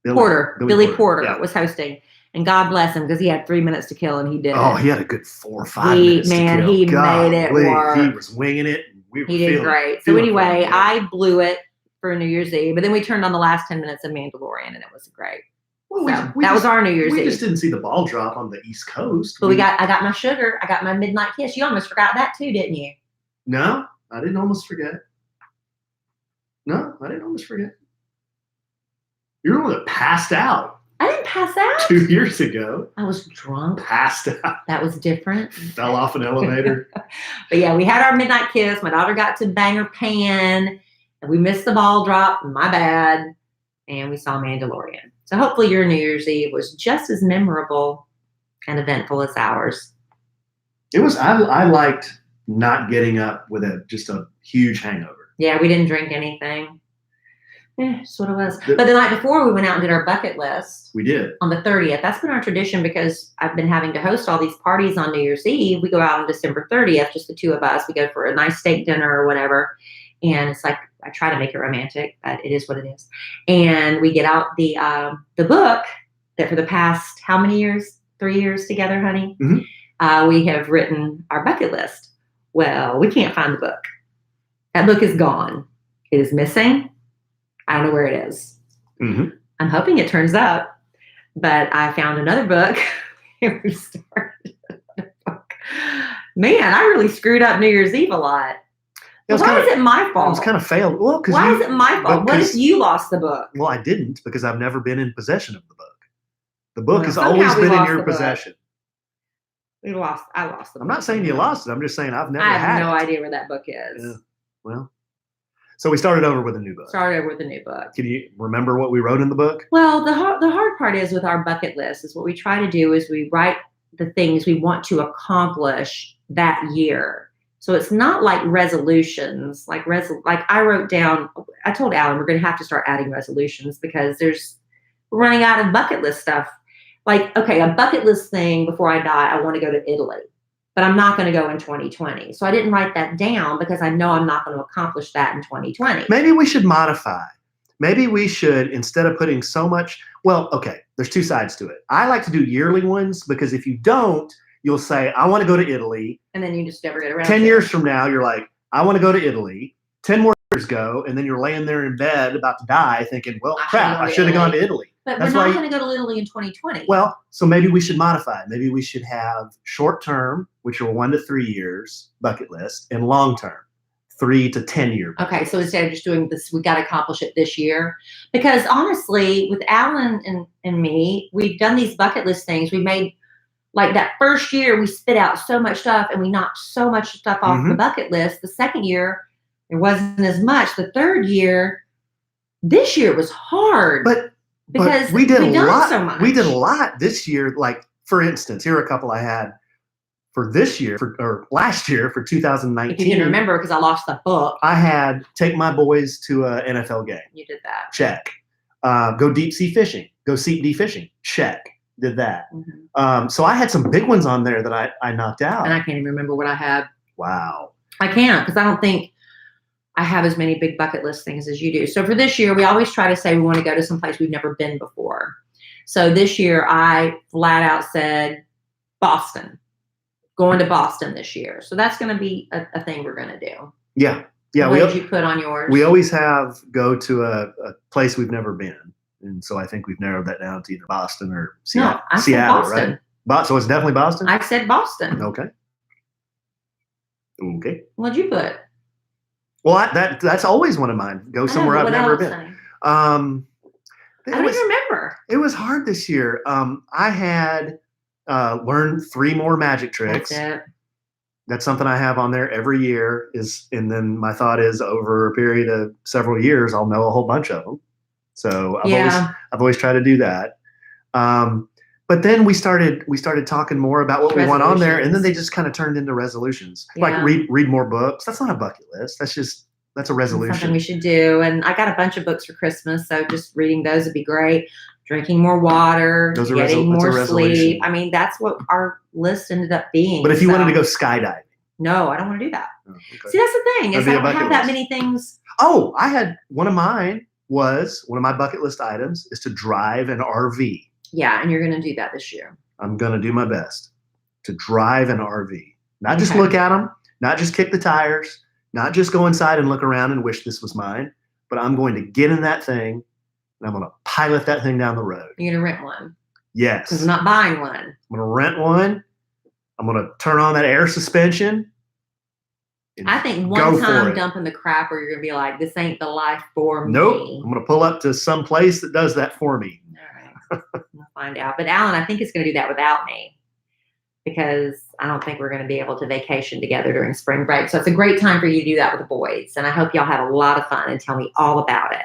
Speaker 1: Porter. Billy Porter was hosting. And God bless him because he had 3 minutes to kill and he did.
Speaker 2: Oh, he had a good 4 or 5 minutes to kill.
Speaker 1: He made it work.
Speaker 2: He was winging it.
Speaker 1: He did great. So anyway, I blew it for New Year's Eve, but then we turned on the last 10 minutes of Mandalorian and it was great. Well, that was our New Year's Eve.
Speaker 2: We just didn't see the ball drop on the East Coast.
Speaker 1: But I got my sugar. I got my midnight kiss. You almost forgot that too, didn't you?
Speaker 2: No, I didn't almost forget. No, I didn't almost forget. You were the one that passed out.
Speaker 1: I didn't pass out.
Speaker 2: 2 years ago.
Speaker 1: I was drunk.
Speaker 2: Passed out.
Speaker 1: That was different.
Speaker 2: Fell off an elevator.
Speaker 1: But yeah, we had our midnight kiss. My daughter got to bang her pan. And we missed the ball drop. My bad. And we saw Mandalorian. So hopefully your New Year's Eve was just as memorable and eventful as ours.
Speaker 2: It was. I liked not getting up with just a huge hangover.
Speaker 1: Yeah, we didn't drink anything. That's what it was. But the night before, we went out and did our bucket list.
Speaker 2: We did.
Speaker 1: On the 30th. That's been our tradition because I've been having to host all these parties on New Year's Eve. We go out on December 30th, just the two of us. We go for a nice steak dinner or whatever. And it's like, I try to make it romantic, but it is what it is. And we get out the book that for the past, how many years? 3 years together, honey?
Speaker 2: Mm-hmm.
Speaker 1: We have written our bucket list. Well, we can't find the book. That book is gone. It is missing. I don't know where it is.
Speaker 2: Mm-hmm.
Speaker 1: I'm hoping it turns up, but I found another book. We started another book. Man, I really screwed up New Year's Eve a lot. Why is it my fault?
Speaker 2: It was kind of failed. Well,
Speaker 1: why is it my fault? What if you lost the book?
Speaker 2: Well, I didn't because I've never been in possession of the book. The book has always been in your possession.
Speaker 1: I lost the book.
Speaker 2: I'm not saying you lost it. I'm just saying I've never
Speaker 1: had it.
Speaker 2: I
Speaker 1: have no idea where that book is.
Speaker 2: Yeah. Well, so we started over with a new book. Can you remember what we wrote in the book?
Speaker 1: Well, the hard part is with our bucket list is what we try to do is we write the things we want to accomplish that year. So it's not like resolutions, like I wrote down, I told Alan we're going to have to start adding resolutions because we're running out of bucket list stuff. Like, okay, a bucket list thing before I die, I want to go to Italy. But I'm not going to go in 2020. So I didn't write that down because I know I'm not going to accomplish that in 2020.
Speaker 2: Maybe we should modify. Maybe we should, instead of putting so much, well, okay, there's two sides to it. I like to do yearly ones because if you don't, you'll say, I want to go to Italy.
Speaker 1: And then you just never get around
Speaker 2: 10 years from now, you're like, I want to go to Italy. 10 more years go, and then you're laying there in bed about to die thinking, well, crap, I should have gone to Italy.
Speaker 1: But we're not going to go to Italy in 2020.
Speaker 2: Well, so maybe we should modify it. Maybe we should have short-term, which are 1 to 3 years bucket list, and long-term, 3 to 10 year.
Speaker 1: Okay, so instead of just doing this, we got to accomplish it this year. Because honestly, with Alan and me, we've done these bucket list things. We made, like that first year, we spit out so much stuff and we knocked so much stuff off the bucket list. The second year, there wasn't as much. The third year, this year was hard. Because
Speaker 2: we did a lot.
Speaker 1: So much.
Speaker 2: We did a lot this year. Like, for instance, here are a couple I had for this year, or last year for 2019.
Speaker 1: If you can remember, because I lost the book.
Speaker 2: I had take my boys to an NFL game.
Speaker 1: You did that.
Speaker 2: Check. Go deep sea fishing. Go sea deep fishing. Check. Did that. Mm-hmm. So I had some big ones on there that I knocked out.
Speaker 1: And I can't even remember what I had.
Speaker 2: Wow.
Speaker 1: I can't because I don't think I have as many big bucket list things as you do. So for this year, we always try to say we want to go to some place we've never been before. So this year, I flat out said Boston. Going to Boston this year. So that's going to be a thing we're going to do.
Speaker 2: Yeah. Yeah.
Speaker 1: What did you put on yours?
Speaker 2: We always have go to a place we've never been. And so I think we've narrowed that down to either Boston or Seattle.
Speaker 1: No, I said Boston.
Speaker 2: Right? So it's definitely Boston?
Speaker 1: I said Boston.
Speaker 2: Okay.
Speaker 1: What'd you put?
Speaker 2: Well, that's always one of mine. Go somewhere I've never been.
Speaker 1: I don't even remember.
Speaker 2: It was hard this year. I had learned 3 more magic tricks.
Speaker 1: That's it.
Speaker 2: That's something I have on there every year. And then my thought is over a period of several years, I'll know a whole bunch of them. So I've always tried to do that. But then we started talking more about what we want on there, and then they just kind of turned into resolutions. Yeah. Like read more books. That's not a bucket list. That's a resolution.
Speaker 1: That's something we should do. And I got a bunch of books for Christmas, so just reading those would be great. Drinking more water, getting more sleep. I mean, that's what our list ended up being.
Speaker 2: But if you wanted to go skydiving.
Speaker 1: No, I don't want to do that. Oh, okay. See, that's the thing. Is I don't have that many things.
Speaker 2: Oh, I had one of my bucket list items is to drive an RV.
Speaker 1: Yeah, and you're going to do that this year.
Speaker 2: I'm going to do my best to drive an RV. Not just look at them, not just kick the tires, not just go inside and look around and wish this was mine, but I'm going to get in that thing and I'm going to pilot that thing down the road.
Speaker 1: You're going to rent one?
Speaker 2: Yes.
Speaker 1: Because I'm not buying one.
Speaker 2: I'm going to rent one. I'm going to turn on that air suspension.
Speaker 1: I think one time dumping the crap or you're going to be like, this ain't the life for me.
Speaker 2: Nope. I'm going to pull up to some place that does that for me.
Speaker 1: All right. We'll find out. But Alan, I think is going to do that without me because I don't think we're going to be able to vacation together during spring break. So it's a great time for you to do that with the boys. And I hope y'all have a lot of fun and tell me all about it.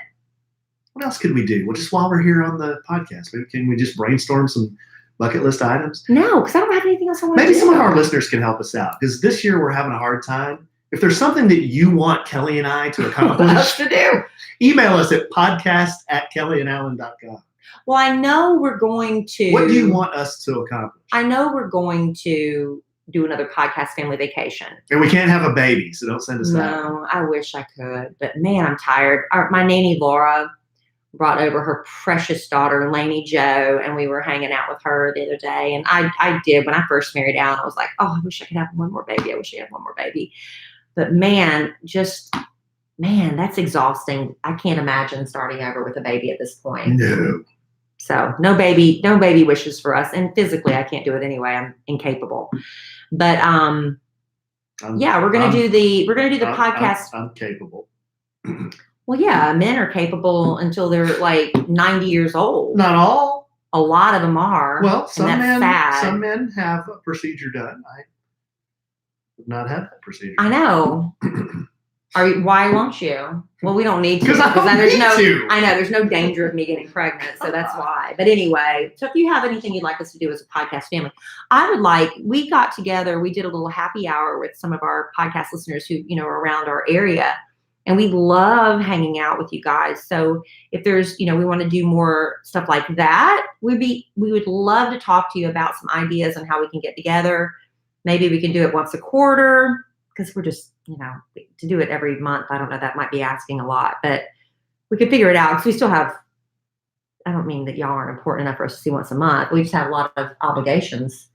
Speaker 2: What else could we do? Well, just while we're here on the podcast, maybe can we just brainstorm some bucket list items?
Speaker 1: No, because I don't have anything else I want to do.
Speaker 2: Maybe some of our listeners can help us out because this year we're having a hard time If there's something that you want Kelly and I to accomplish,
Speaker 1: to do.
Speaker 2: email us at podcast@kellyandalan.com.
Speaker 1: Well, I know we're going to.
Speaker 2: What do you want us to accomplish?
Speaker 1: I know we're going to do another podcast family vacation.
Speaker 2: And we can't have a baby, so don't send us that.
Speaker 1: No, I wish I could, but man, I'm tired. My nanny Laura brought over her precious daughter, Lainey Jo, and we were hanging out with her the other day. And I did, when I first married Alan, I was like, oh, I wish I could have one more baby. I wish I had one more baby. But man, that's exhausting. I can't imagine starting over with a baby at this point.
Speaker 2: No.
Speaker 1: So no baby wishes for us. And physically, I can't do it anyway. I'm incapable. But yeah, we're gonna do the podcast.
Speaker 2: I'm capable.
Speaker 1: Well, yeah, men are capable until they're like 90 years old.
Speaker 2: Not all.
Speaker 1: A lot of them are.
Speaker 2: Well, some men have a procedure done. I have not had that procedure.
Speaker 1: I know. Why won't you? Well, we don't need to.
Speaker 2: Because I don't need to.
Speaker 1: I know there's no danger of me getting pregnant, so that's why. But anyway, so if you have anything you'd like us to do as a podcast family, we got together, we did a little happy hour with some of our podcast listeners who, are around our area. And we love hanging out with you guys. So if there's, we want to do more stuff like that, we would love to talk to you about some ideas on how we can get together. Maybe we can do it once a quarter, because we're just, to do it every month. I don't know, that might be asking a lot, but we could figure it out, because we still have, I don't mean that y'all aren't important enough for us to see once a month. We just have a lot of obligations.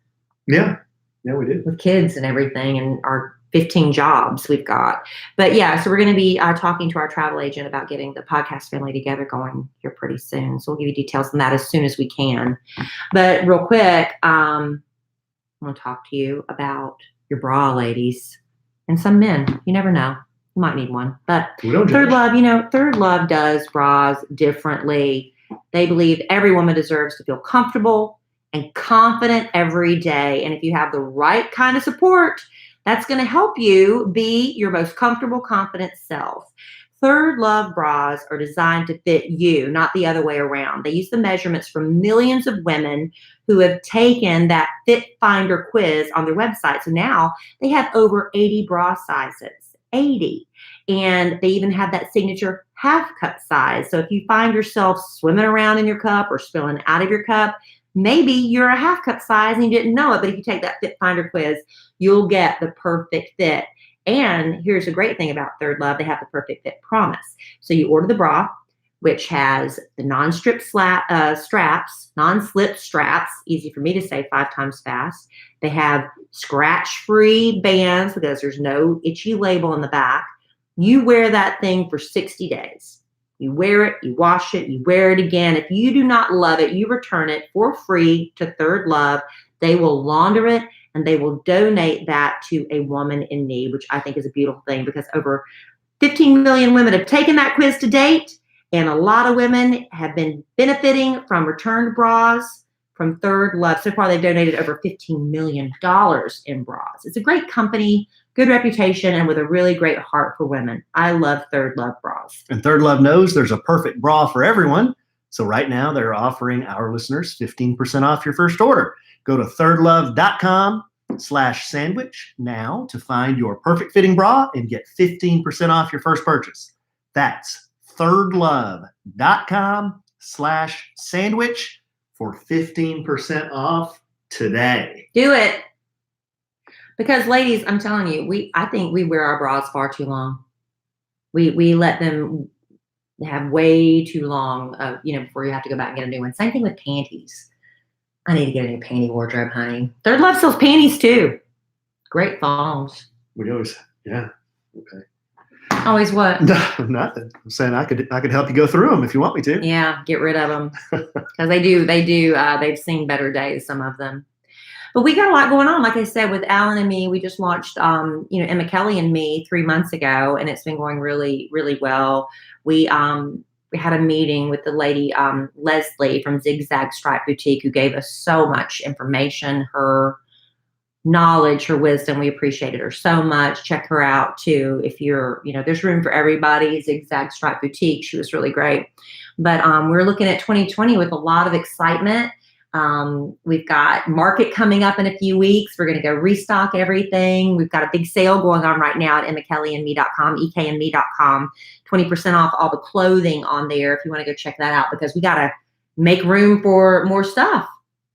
Speaker 2: Yeah, we do.
Speaker 1: With kids and everything, and our 15 jobs we've got. But yeah, so we're going to be talking to our travel agent about getting the podcast family together going here pretty soon. So we'll give you details on that as soon as we can. But real quick, I want to talk to you about your bra, ladies, and some men. You never know. You might need one. But Third Love does bras differently. They believe every woman deserves to feel comfortable and confident every day. And if you have the right kind of support, that's going to help you be your most comfortable, confident self. Third Love bras are designed to fit you, not the other way around. They use the measurements from millions of women who have taken that Fit Finder quiz on their website. So now they have over 80 bra sizes, 80. And they even have that signature half cup size. So if you find yourself swimming around in your cup or spilling out of your cup, maybe you're a half cup size and you didn't know it, but if you take that Fit Finder quiz, you'll get the perfect fit. And here's a great thing about Third Love. They have the perfect fit promise. So you order the bra, which has the non-slip straps, easy for me to say 5 times fast. They have scratch-free bands because there's no itchy label in the back. You wear that thing for 60 days. You wear it, you wash it, you wear it again. If you do not love it, you return it for free to Third Love. They will launder it and they will donate that to a woman in need, which I think is a beautiful thing, because over 15 million women have taken that quiz to date. And a lot of women have been benefiting from returned bras from Third Love. So far, they've donated over $15 million in bras. It's a great company, good reputation, and with a really great heart for women. I love Third Love bras.
Speaker 2: And Third Love knows there's a perfect bra for everyone. So right now, they're offering our listeners 15% off your first order. Go to thirdlove.com/sandwich now to find your perfect fitting bra and get 15% off your first purchase. That's thirdlove.com/sandwich for 15% off today.
Speaker 1: Do it. Because ladies, I'm telling you, I think we wear our bras far too long. We let them have way too long before you have to go back and get a new one. Same thing with panties. I need to get a new panty wardrobe, honey. Third Love sells panties too. Great thongs.
Speaker 2: We always, yeah. Okay.
Speaker 1: Always what?
Speaker 2: No, nothing. I'm saying I could help you go through them if you want me to.
Speaker 1: Yeah, get rid of them. Because they do, they've seen better days, some of them. But we got a lot going on. Like I said, with Alan and me, we just launched, Emma Kelly and me 3 months ago, and it's been going really, really well. We had a meeting with the lady, Leslie from Zigzag Stripe Boutique, who gave us so much information, her knowledge, her wisdom. We appreciated her so much. Check her out too. If you're, there's room for everybody. Zigzag Stripe Boutique. She was really great. But we're looking at 2020 with a lot of excitement. We've got market coming up in a few weeks. We're going to go restock everything. We've got a big sale going on right now at emmakellyandme.com, ekandme.com, 20% off all the clothing on there if you want to go check that out, because we got to make room for more stuff.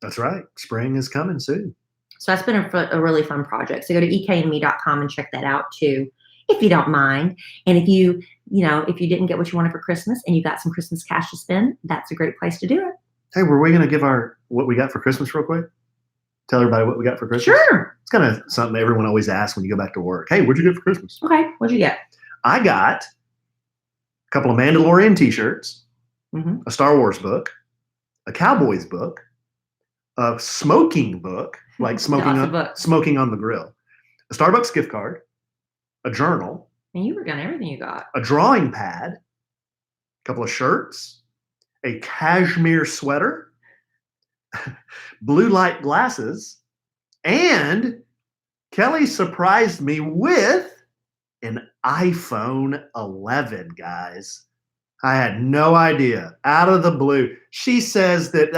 Speaker 2: That's right. Spring is coming soon.
Speaker 1: So that's been a really fun project. So go to ekandme.com and check that out too, if you don't mind. And if you didn't get what you wanted for Christmas and you got some Christmas cash to spend, that's a great place to do it.
Speaker 2: Hey, were we going to give what we got for Christmas real quick? Tell everybody what we got for Christmas?
Speaker 1: Sure.
Speaker 2: It's kind of something everyone always asks when you go back to work. Hey, what'd you get for Christmas?
Speaker 1: Okay. What'd you get?
Speaker 2: I got a couple of Mandalorian t-shirts, a Star Wars book, a Cowboys book, a smoking book, like smoking on the grill, a Starbucks gift card, a journal.
Speaker 1: And you were done everything you got.
Speaker 2: A drawing pad, a couple of shirts, a cashmere sweater, blue light glasses, and Kelly surprised me with an iPhone 11, guys. I had no idea. Out of the blue. She says that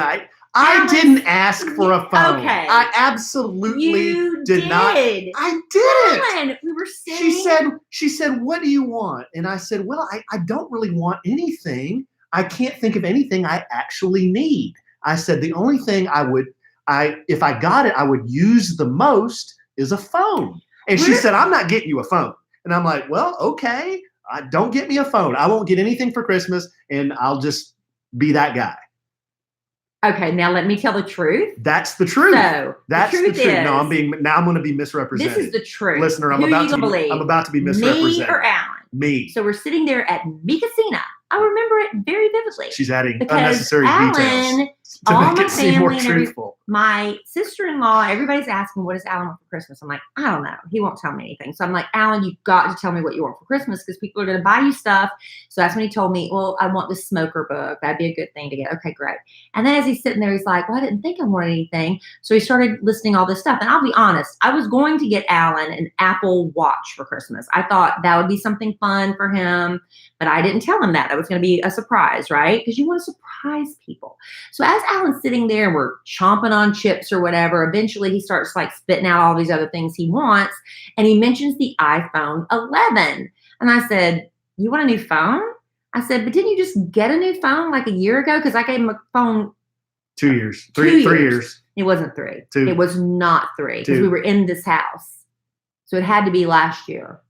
Speaker 2: I didn't ask for a phone.
Speaker 1: Okay.
Speaker 2: I absolutely did not. I didn't.
Speaker 1: We were sitting.
Speaker 2: She said, what do you want? And I said, well, I don't really want anything. I can't think of anything I actually need. I said, the only thing if I got it, I would use the most is a phone. And she said, I'm not getting you a phone. And I'm like, well, okay, don't get me a phone. I won't get anything for Christmas, and I'll just be that guy.
Speaker 1: Okay, now let me tell the truth.
Speaker 2: That's the truth.
Speaker 1: So
Speaker 2: that's the truth. No, I'm going to be misrepresented.
Speaker 1: This is the truth.
Speaker 2: Listener, I'm about to be misrepresented.
Speaker 1: Me or Alan?
Speaker 2: Me.
Speaker 1: So we're sitting there at Mi Casina. I remember it very vividly.
Speaker 2: She's adding unnecessary details to
Speaker 1: all
Speaker 2: make
Speaker 1: my
Speaker 2: it seem more
Speaker 1: family
Speaker 2: truthful.
Speaker 1: My sister-in-law, everybody's asking, what does Alan want for Christmas? I'm like, I don't know. He won't tell me anything. So I'm like, Alan, you've got to tell me what you want for Christmas, because people are going to buy you stuff. So that's when he told me, well, I want this smoker book. That'd be a good thing to get. Okay, great. And then as he's sitting there, he's like, well, I didn't think I wanted anything. So he started listing all this stuff. And I'll be honest, I was going to get Alan an Apple Watch for Christmas. I thought that would be something fun for him, but I didn't tell him that. It was going to be a surprise, right? Because you want to surprise people. So as Alan's sitting there and we're chomping on chips or whatever, eventually he starts like spitting out all these other things he wants. And he mentions the iPhone 11. And I said, you want a new phone? I said, but didn't you just get a new phone like a year ago? Because I gave him a phone.
Speaker 2: 2 years. 3 years.
Speaker 1: It wasn't 3.
Speaker 2: 2.
Speaker 1: It was not 3, because we were in this house. So it had to be last year,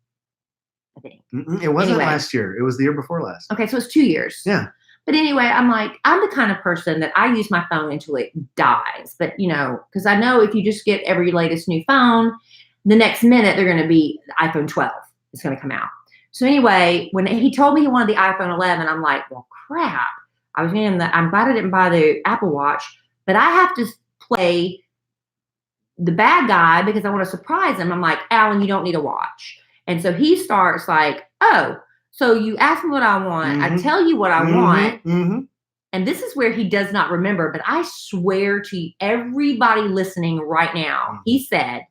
Speaker 1: I think.
Speaker 2: It wasn't last year. It was the year before last.
Speaker 1: Okay, so it's 2 years.
Speaker 2: Yeah.
Speaker 1: But anyway, I'm the kind of person that I use my phone until it dies. But, because I know if you just get every latest new phone, the next minute they're going to be the iPhone 12. It's going to come out. So anyway, when he told me he wanted the iPhone 11, I'm like, well, crap. I'm glad I didn't buy the Apple Watch, but I have to play the bad guy because I want to surprise him. I'm like, Alan, you don't need a watch. And so he starts like, oh, so you ask me what I want. I tell you what I want. And this is where he does not remember, but I swear to everybody listening right now, he said,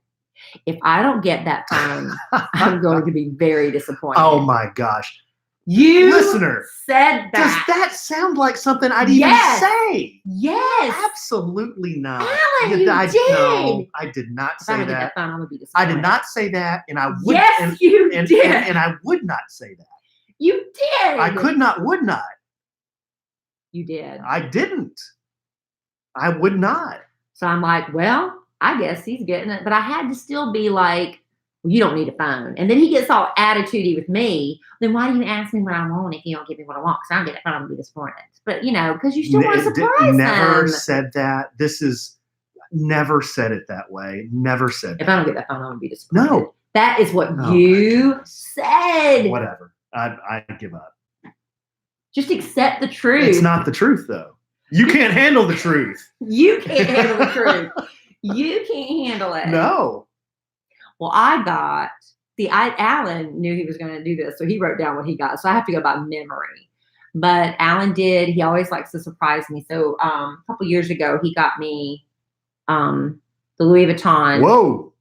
Speaker 1: if I don't get that phone, I'm going to be very disappointed.
Speaker 2: Oh my gosh.
Speaker 1: You
Speaker 2: listener
Speaker 1: said that.
Speaker 2: Does that sound like something I'd even say?
Speaker 1: Yes.
Speaker 2: Absolutely not.
Speaker 1: Alan, you did.
Speaker 2: No, I did not say that.
Speaker 1: That phone, I'm gonna be disappointed.
Speaker 2: I did not say that, and I would.
Speaker 1: Yes, you did.
Speaker 2: And I would not say that.
Speaker 1: You did.
Speaker 2: I could not, would not.
Speaker 1: You did.
Speaker 2: I didn't. I would not.
Speaker 1: So I'm like, well, I guess he's getting it. But I had to still be like, well, you don't need a phone. And then he gets all attitudey with me. Then why do you ask me what I want if you don't give me what I want? Because I don't get it. I'm going to be disappointed. But, because you still want to surprise them.
Speaker 2: Never said that. Never said it that way. Never said that.
Speaker 1: If I don't get that phone, I'm going to be disappointed.
Speaker 2: No.
Speaker 1: That is what you said.
Speaker 2: Whatever. I give up.
Speaker 1: Just accept the truth.
Speaker 2: It's not the truth, though. You can't handle the truth.
Speaker 1: You can't handle the truth. You can't handle it.
Speaker 2: No.
Speaker 1: Well, Alan knew he was going to do this, so he wrote down what he got. So I have to go by memory. But Alan did. He always likes to surprise me. So a couple years ago, he got me the Louis Vuitton.
Speaker 2: Whoa.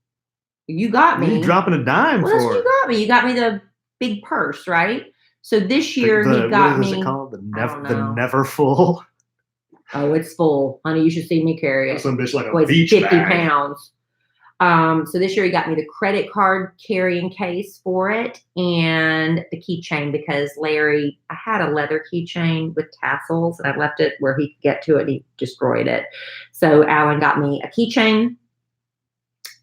Speaker 1: You got me.
Speaker 2: You're dropping a dime
Speaker 1: what
Speaker 2: for
Speaker 1: else you got me? You got me the big purse, right? So this year he got me.
Speaker 2: What is it called? The Never Full.
Speaker 1: Oh, it's full. Honey, you should see me carry it.
Speaker 2: Some bitch like a
Speaker 1: Weighs
Speaker 2: beach
Speaker 1: 50
Speaker 2: bag.
Speaker 1: pounds. So this year he got me the credit card carrying case for it and the keychain because Larry, I had a leather keychain with tassels and I left it where he could get to it and he destroyed it. So Alan got me a keychain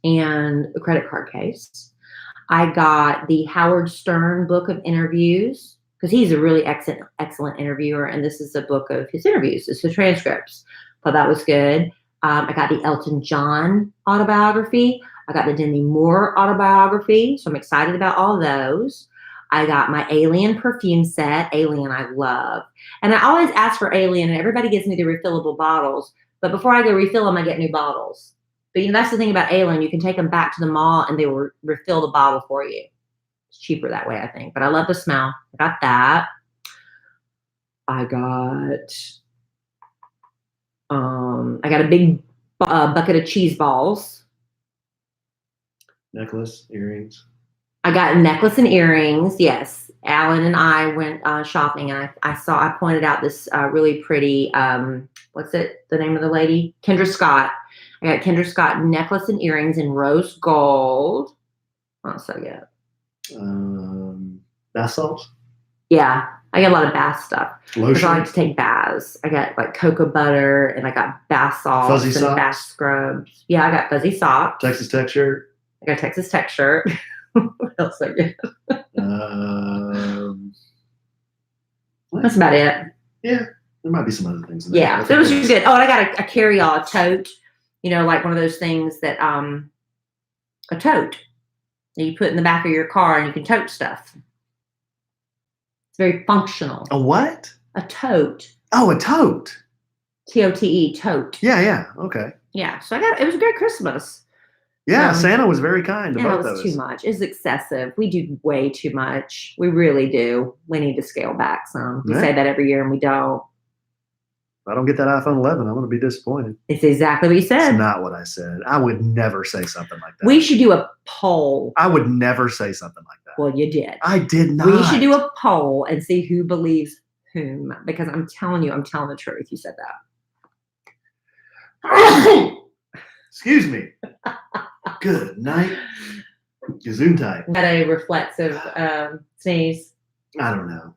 Speaker 1: and a credit card case. I got the Howard Stern book of interviews because he's a really excellent interviewer, and this is a book of his interviews. It's the transcripts. Thought that was good. I got the Elton John autobiography. I got the Demi Moore autobiography, so I'm excited about all those. I got my Alien perfume set. Alien I love. And I always ask for Alien, and everybody gives me the refillable bottles. But before I go refill them, I get new bottles. But that's the thing about Alien. You can take them back to the mall, and they will refill the bottle for you. It's cheaper that way, I think. But I love the smell. I got that. I got a big bucket of cheese balls.
Speaker 2: Necklace, earrings.
Speaker 1: I got a necklace and earrings. Yes, Alan and I went shopping, and I pointed out this really pretty. What's it? The name of the lady? Kendra Scott. I got Kendra Scott necklace and earrings in rose gold. Oh, so good.
Speaker 2: Bath salts.
Speaker 1: Yeah, I got a lot of bath stuff.
Speaker 2: Lotion.
Speaker 1: I like to take baths. I got like cocoa butter, and I got bath salts
Speaker 2: Fuzzy
Speaker 1: and
Speaker 2: socks.
Speaker 1: bath scrubs. Yeah, I got fuzzy socks.
Speaker 2: Texas Tech shirt.
Speaker 1: I got a Texas Tech shirt. What else I get? That's about it.
Speaker 2: Yeah, there might be some other things in there.
Speaker 1: Yeah, it was good. Oh, and I got a carry-all tote. You know, like one of those things that a tote that you put in the back of your car and you can tote stuff. It's very functional.
Speaker 2: A what?
Speaker 1: A tote.
Speaker 2: Oh, a tote.
Speaker 1: T-O-T-E, tote.
Speaker 2: Yeah. Okay.
Speaker 1: Yeah, so it was a great Christmas.
Speaker 2: Yeah, Santa was very kind to both of us.
Speaker 1: It was too much. It's excessive. We do way too much. We really do. We need to scale back some. We say that every year and we don't.
Speaker 2: If I don't get that iPhone 11, I'm going to be disappointed.
Speaker 1: It's exactly what you said.
Speaker 2: It's not what I said. I would never say something like that.
Speaker 1: We should do a poll.
Speaker 2: I would never say something like that.
Speaker 1: Well, you did.
Speaker 2: I did not.
Speaker 1: We should do a poll and see who believes whom. Because I'm telling you, I'm telling the truth. You said
Speaker 2: that. Excuse me. Good night. Gesundheit.
Speaker 1: Had a reflexive sneeze.
Speaker 2: I don't know.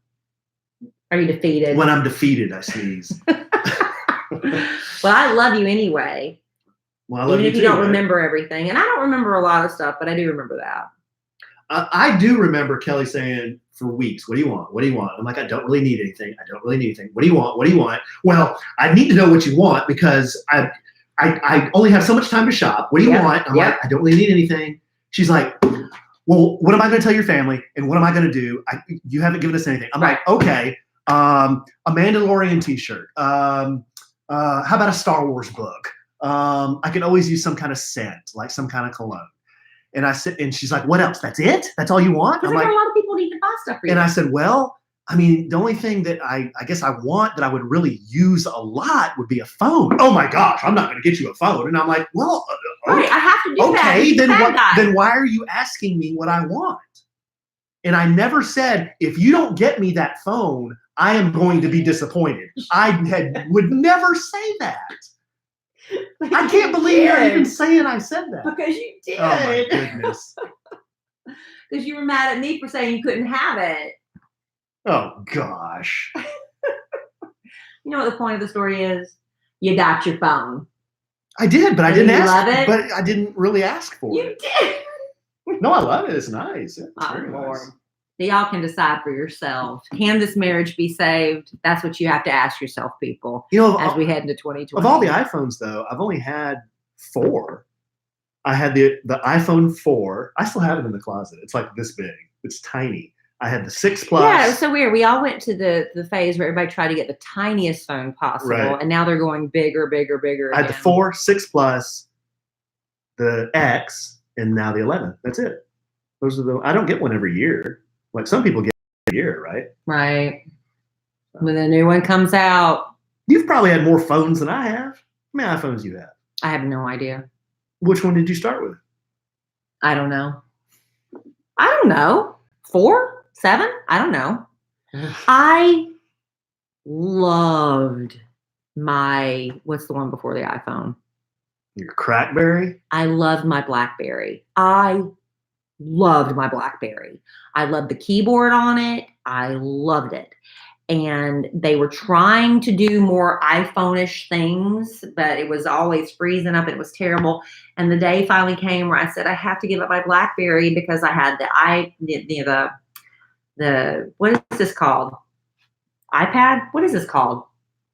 Speaker 1: Are you defeated?
Speaker 2: When I'm defeated, I sneeze.
Speaker 1: Well, I love you anyway.
Speaker 2: Well, I love
Speaker 1: even
Speaker 2: you
Speaker 1: if you
Speaker 2: too,
Speaker 1: don't
Speaker 2: right?
Speaker 1: remember everything. And I don't remember a lot of stuff, but I do remember that.
Speaker 2: I do remember Kelly saying for weeks, what do you want? What do you want? I'm like, I don't really need anything. I don't really need anything. What do you want? What do you want? Well, I need to know what you want because I only have so much time to shop. What do you want? I'm like, I don't really need anything. She's like, well, what am I going to tell your family? And what am I going to do? You haven't given us anything. I'm like, okay, a Mandalorian t-shirt. How about a Star Wars book? I could always use some kind of scent, like some kind of cologne. And I said, and she's like, what else? That's it? That's all you want?
Speaker 1: Because
Speaker 2: I'm like,
Speaker 1: a lot of people need to buy stuff for you.
Speaker 2: And I said, well, I mean, the only thing that I guess I want that I would really use a lot would be a phone. Oh my gosh, I'm not going to get you a phone. And I'm like, well,
Speaker 1: right, I have to do that.
Speaker 2: Okay, then why are you asking me what I want? And I never said, if you don't get me that phone, I am going to be disappointed. Would never say that. I can't believe you're even saying I said that.
Speaker 1: Because you did.
Speaker 2: Oh my goodness.
Speaker 1: Because you were mad at me for saying you couldn't have it.
Speaker 2: Oh gosh.
Speaker 1: You know what the point of the story is? You got your phone.
Speaker 2: I did, but I didn't ask.
Speaker 1: Love it?
Speaker 2: But I didn't really ask for it.
Speaker 1: You did.
Speaker 2: No, I love it. It's nice. It's very
Speaker 1: Lord.
Speaker 2: nice.
Speaker 1: So y'all can decide for yourselves. Can this marriage be saved? That's what you have to ask yourself, people.
Speaker 2: You know,
Speaker 1: as we head into 2020.
Speaker 2: Of all the iPhones, though, I've only had 4. I had the iPhone 4. I still have it in the closet. It's like this big. It's tiny. I had the 6 Plus.
Speaker 1: Yeah, it was so weird. We all went to the phase where everybody tried to get the tiniest phone possible, and now they're going bigger, bigger, bigger.
Speaker 2: I had the 4, 6 Plus, the X, and now the 11. That's it. Those are I don't get one every year. Like some people get every year, right?
Speaker 1: Right. When the new one comes out.
Speaker 2: You've probably had more phones than I have. How many iPhones you have?
Speaker 1: I have no idea.
Speaker 2: Which one did you start with?
Speaker 1: I don't know. 4? 7? I don't know. I loved what's the one before the iPhone?
Speaker 2: Your Crackberry?
Speaker 1: I loved my BlackBerry. I loved my BlackBerry. I loved the keyboard on it. I loved it. And they were trying to do more iPhone-ish things, but it was always freezing up. It was terrible. And the day finally came where I said, I have to give up my BlackBerry because I had the what is this called? iPad? What is this called?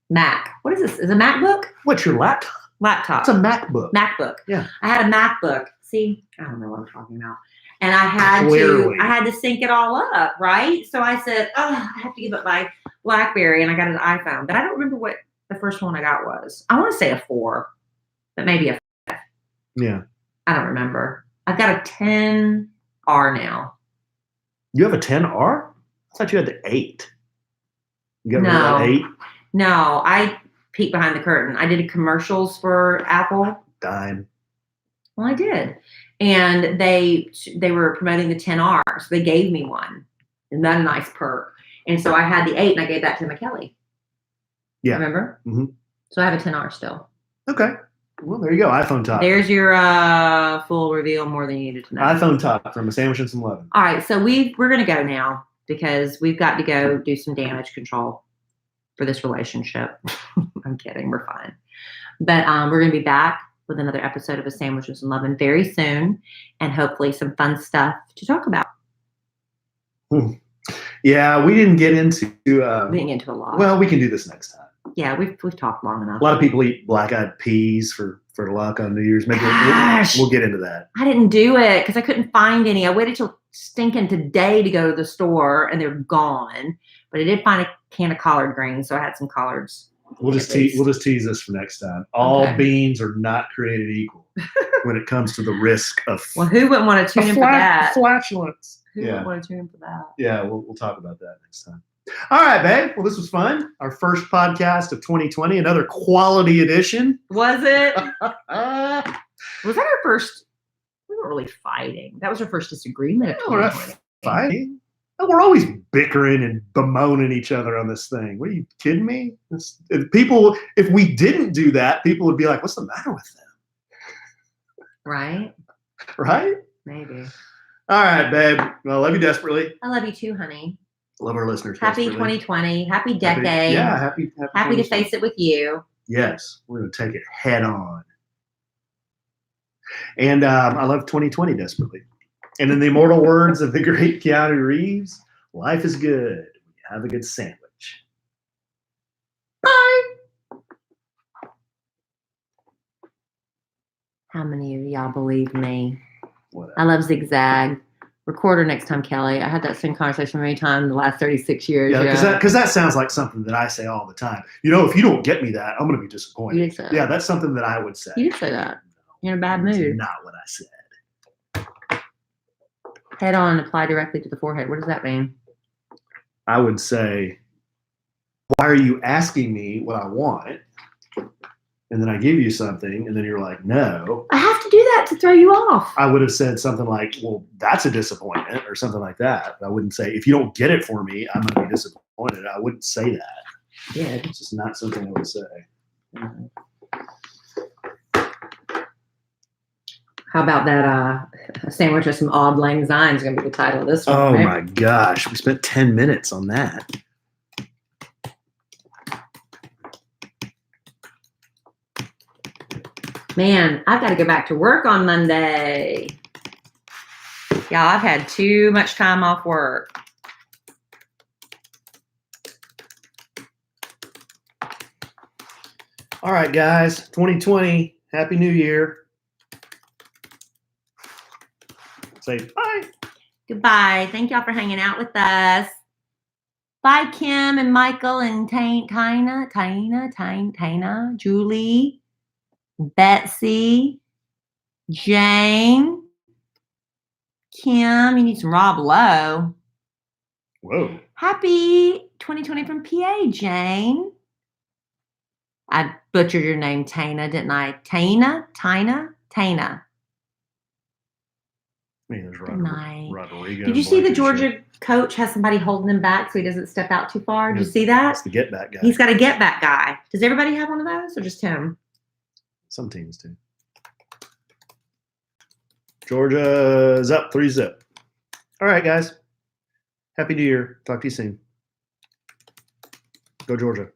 Speaker 1: Mac. What is this? Is it a MacBook?
Speaker 2: What's your laptop?
Speaker 1: Laptop.
Speaker 2: It's a MacBook.
Speaker 1: MacBook.
Speaker 2: Yeah.
Speaker 1: I had a MacBook. See, I don't know what I'm talking about. And I had to sync it all up, right? So I said, oh, I have to give up my BlackBerry, and I got an iPhone. But I don't remember what the first one I got was. I want to say a 4, but maybe a 5.
Speaker 2: Yeah.
Speaker 1: I don't remember. I've got a 10R now.
Speaker 2: You have a 10R? I thought you had the 8. You got rid of that 8?
Speaker 1: No, I peeked behind the curtain. I did commercials for Apple.
Speaker 2: Dime.
Speaker 1: Well, I did. And they were promoting the 10R, so they gave me one. Isn't that a nice perk? And so I had the 8, and I gave that to McKelly.
Speaker 2: Yeah.
Speaker 1: Remember?
Speaker 2: Mm-hmm.
Speaker 1: So I have a 10R still.
Speaker 2: Okay. Well, there you go. iPhone talk.
Speaker 1: There's your full reveal, more than you needed to know.
Speaker 2: iPhone talk from a sandwich and some Lovin.
Speaker 1: All right, so we're going to go now because we've got to go do some damage control for this relationship. I'm kidding. We're fine. But we're going to be back with another episode of A Sandwich with Some Lovin' very soon, and hopefully some fun stuff to talk about.
Speaker 2: Yeah, we didn't get into
Speaker 1: we didn't get into a lot.
Speaker 2: Well, we can do this next time.
Speaker 1: Yeah, we've talked long enough.
Speaker 2: A lot of people eat black-eyed peas for luck on New Year's. Maybe we'll get into that.
Speaker 1: I didn't do it because I couldn't find any. I waited till stinking today to go to the store, and they're gone. But I did find a can of collard greens, so I had some collards.
Speaker 2: We'll just tease this for next time. All beans are not created equal when it comes to the risk of.
Speaker 1: Well, who wouldn't want to tune in for that?
Speaker 2: Flatulence.
Speaker 1: Who wouldn't want to tune in for that?
Speaker 2: Yeah, we'll talk about that next time. All right, babe. Well, this was fun. Our first podcast of 2020, another quality edition.
Speaker 1: Was it? Was that our first? We weren't really fighting. That was our first disagreement.
Speaker 2: We're not fighting. We're always bickering and bemoaning each other on this thing. What, are you kidding me? If we didn't do that, people would be like, what's the matter with them?
Speaker 1: Right?
Speaker 2: Right?
Speaker 1: Maybe.
Speaker 2: All right, babe. Well, I love you desperately.
Speaker 1: I love you too, honey.
Speaker 2: Love our listeners.
Speaker 1: Happy
Speaker 2: desperately.
Speaker 1: 2020. Happy decade. Happy to face it with you.
Speaker 2: Yes. We're going to take it head on. And I love 2020 desperately. And in the immortal words of the great Keanu Reeves, life is good. Have a good sandwich. Bye.
Speaker 1: How many of y'all believe me?
Speaker 2: Whatever.
Speaker 1: I love zigzag. Record her next time, Kelly. I had that same conversation many times in the last 36 years.
Speaker 2: Yeah, because that sounds like something that I say all the time. If you don't get me that, I'm going to be disappointed.
Speaker 1: You did say that.
Speaker 2: Yeah, that's something that I would say.
Speaker 1: You did say that. You're in a bad mood.
Speaker 2: That's not what I said.
Speaker 1: Head on, apply directly to the forehead. What does that mean?
Speaker 2: I would say, why are you asking me what I want? And then I give you something, and then you're like, no.
Speaker 1: I have to do that to throw you off.
Speaker 2: I would have said something like, well, that's a disappointment, or something like that. I wouldn't say, if you don't get it for me, I'm going to be disappointed. I wouldn't say that.
Speaker 1: Yeah.
Speaker 2: It's just not something I would say.
Speaker 1: Mm-hmm. How about that? A sandwich with some Auld Lang Syne is going to be the title of this one.
Speaker 2: Oh,
Speaker 1: right?
Speaker 2: my gosh. We spent 10 minutes on that.
Speaker 1: Man, I've got to go back to work on Monday. Y'all, I've had too much time off work.
Speaker 2: All right, guys. 2020. Happy New Year. Say bye.
Speaker 1: Goodbye. Thank y'all for hanging out with us. Bye, Kim and Michael and Tina, Julie, Betsy, Jane, Kim. You need some Rob Lowe.
Speaker 2: Whoa.
Speaker 1: Happy 2020 from PA, Jane. I butchered your name, Tina, didn't I? Tina.
Speaker 2: I mean, there's
Speaker 1: Good night.
Speaker 2: Rodrigo.
Speaker 1: Did you see the Georgia coach has somebody holding him back so he doesn't step out too far? Did you see that?
Speaker 2: That's the get back guy.
Speaker 1: He's got a get back guy. Does everybody have one of those or just him?
Speaker 2: Some teams do. Georgia's up 3-0. All right, guys. Happy New Year. Talk to you soon. Go Georgia.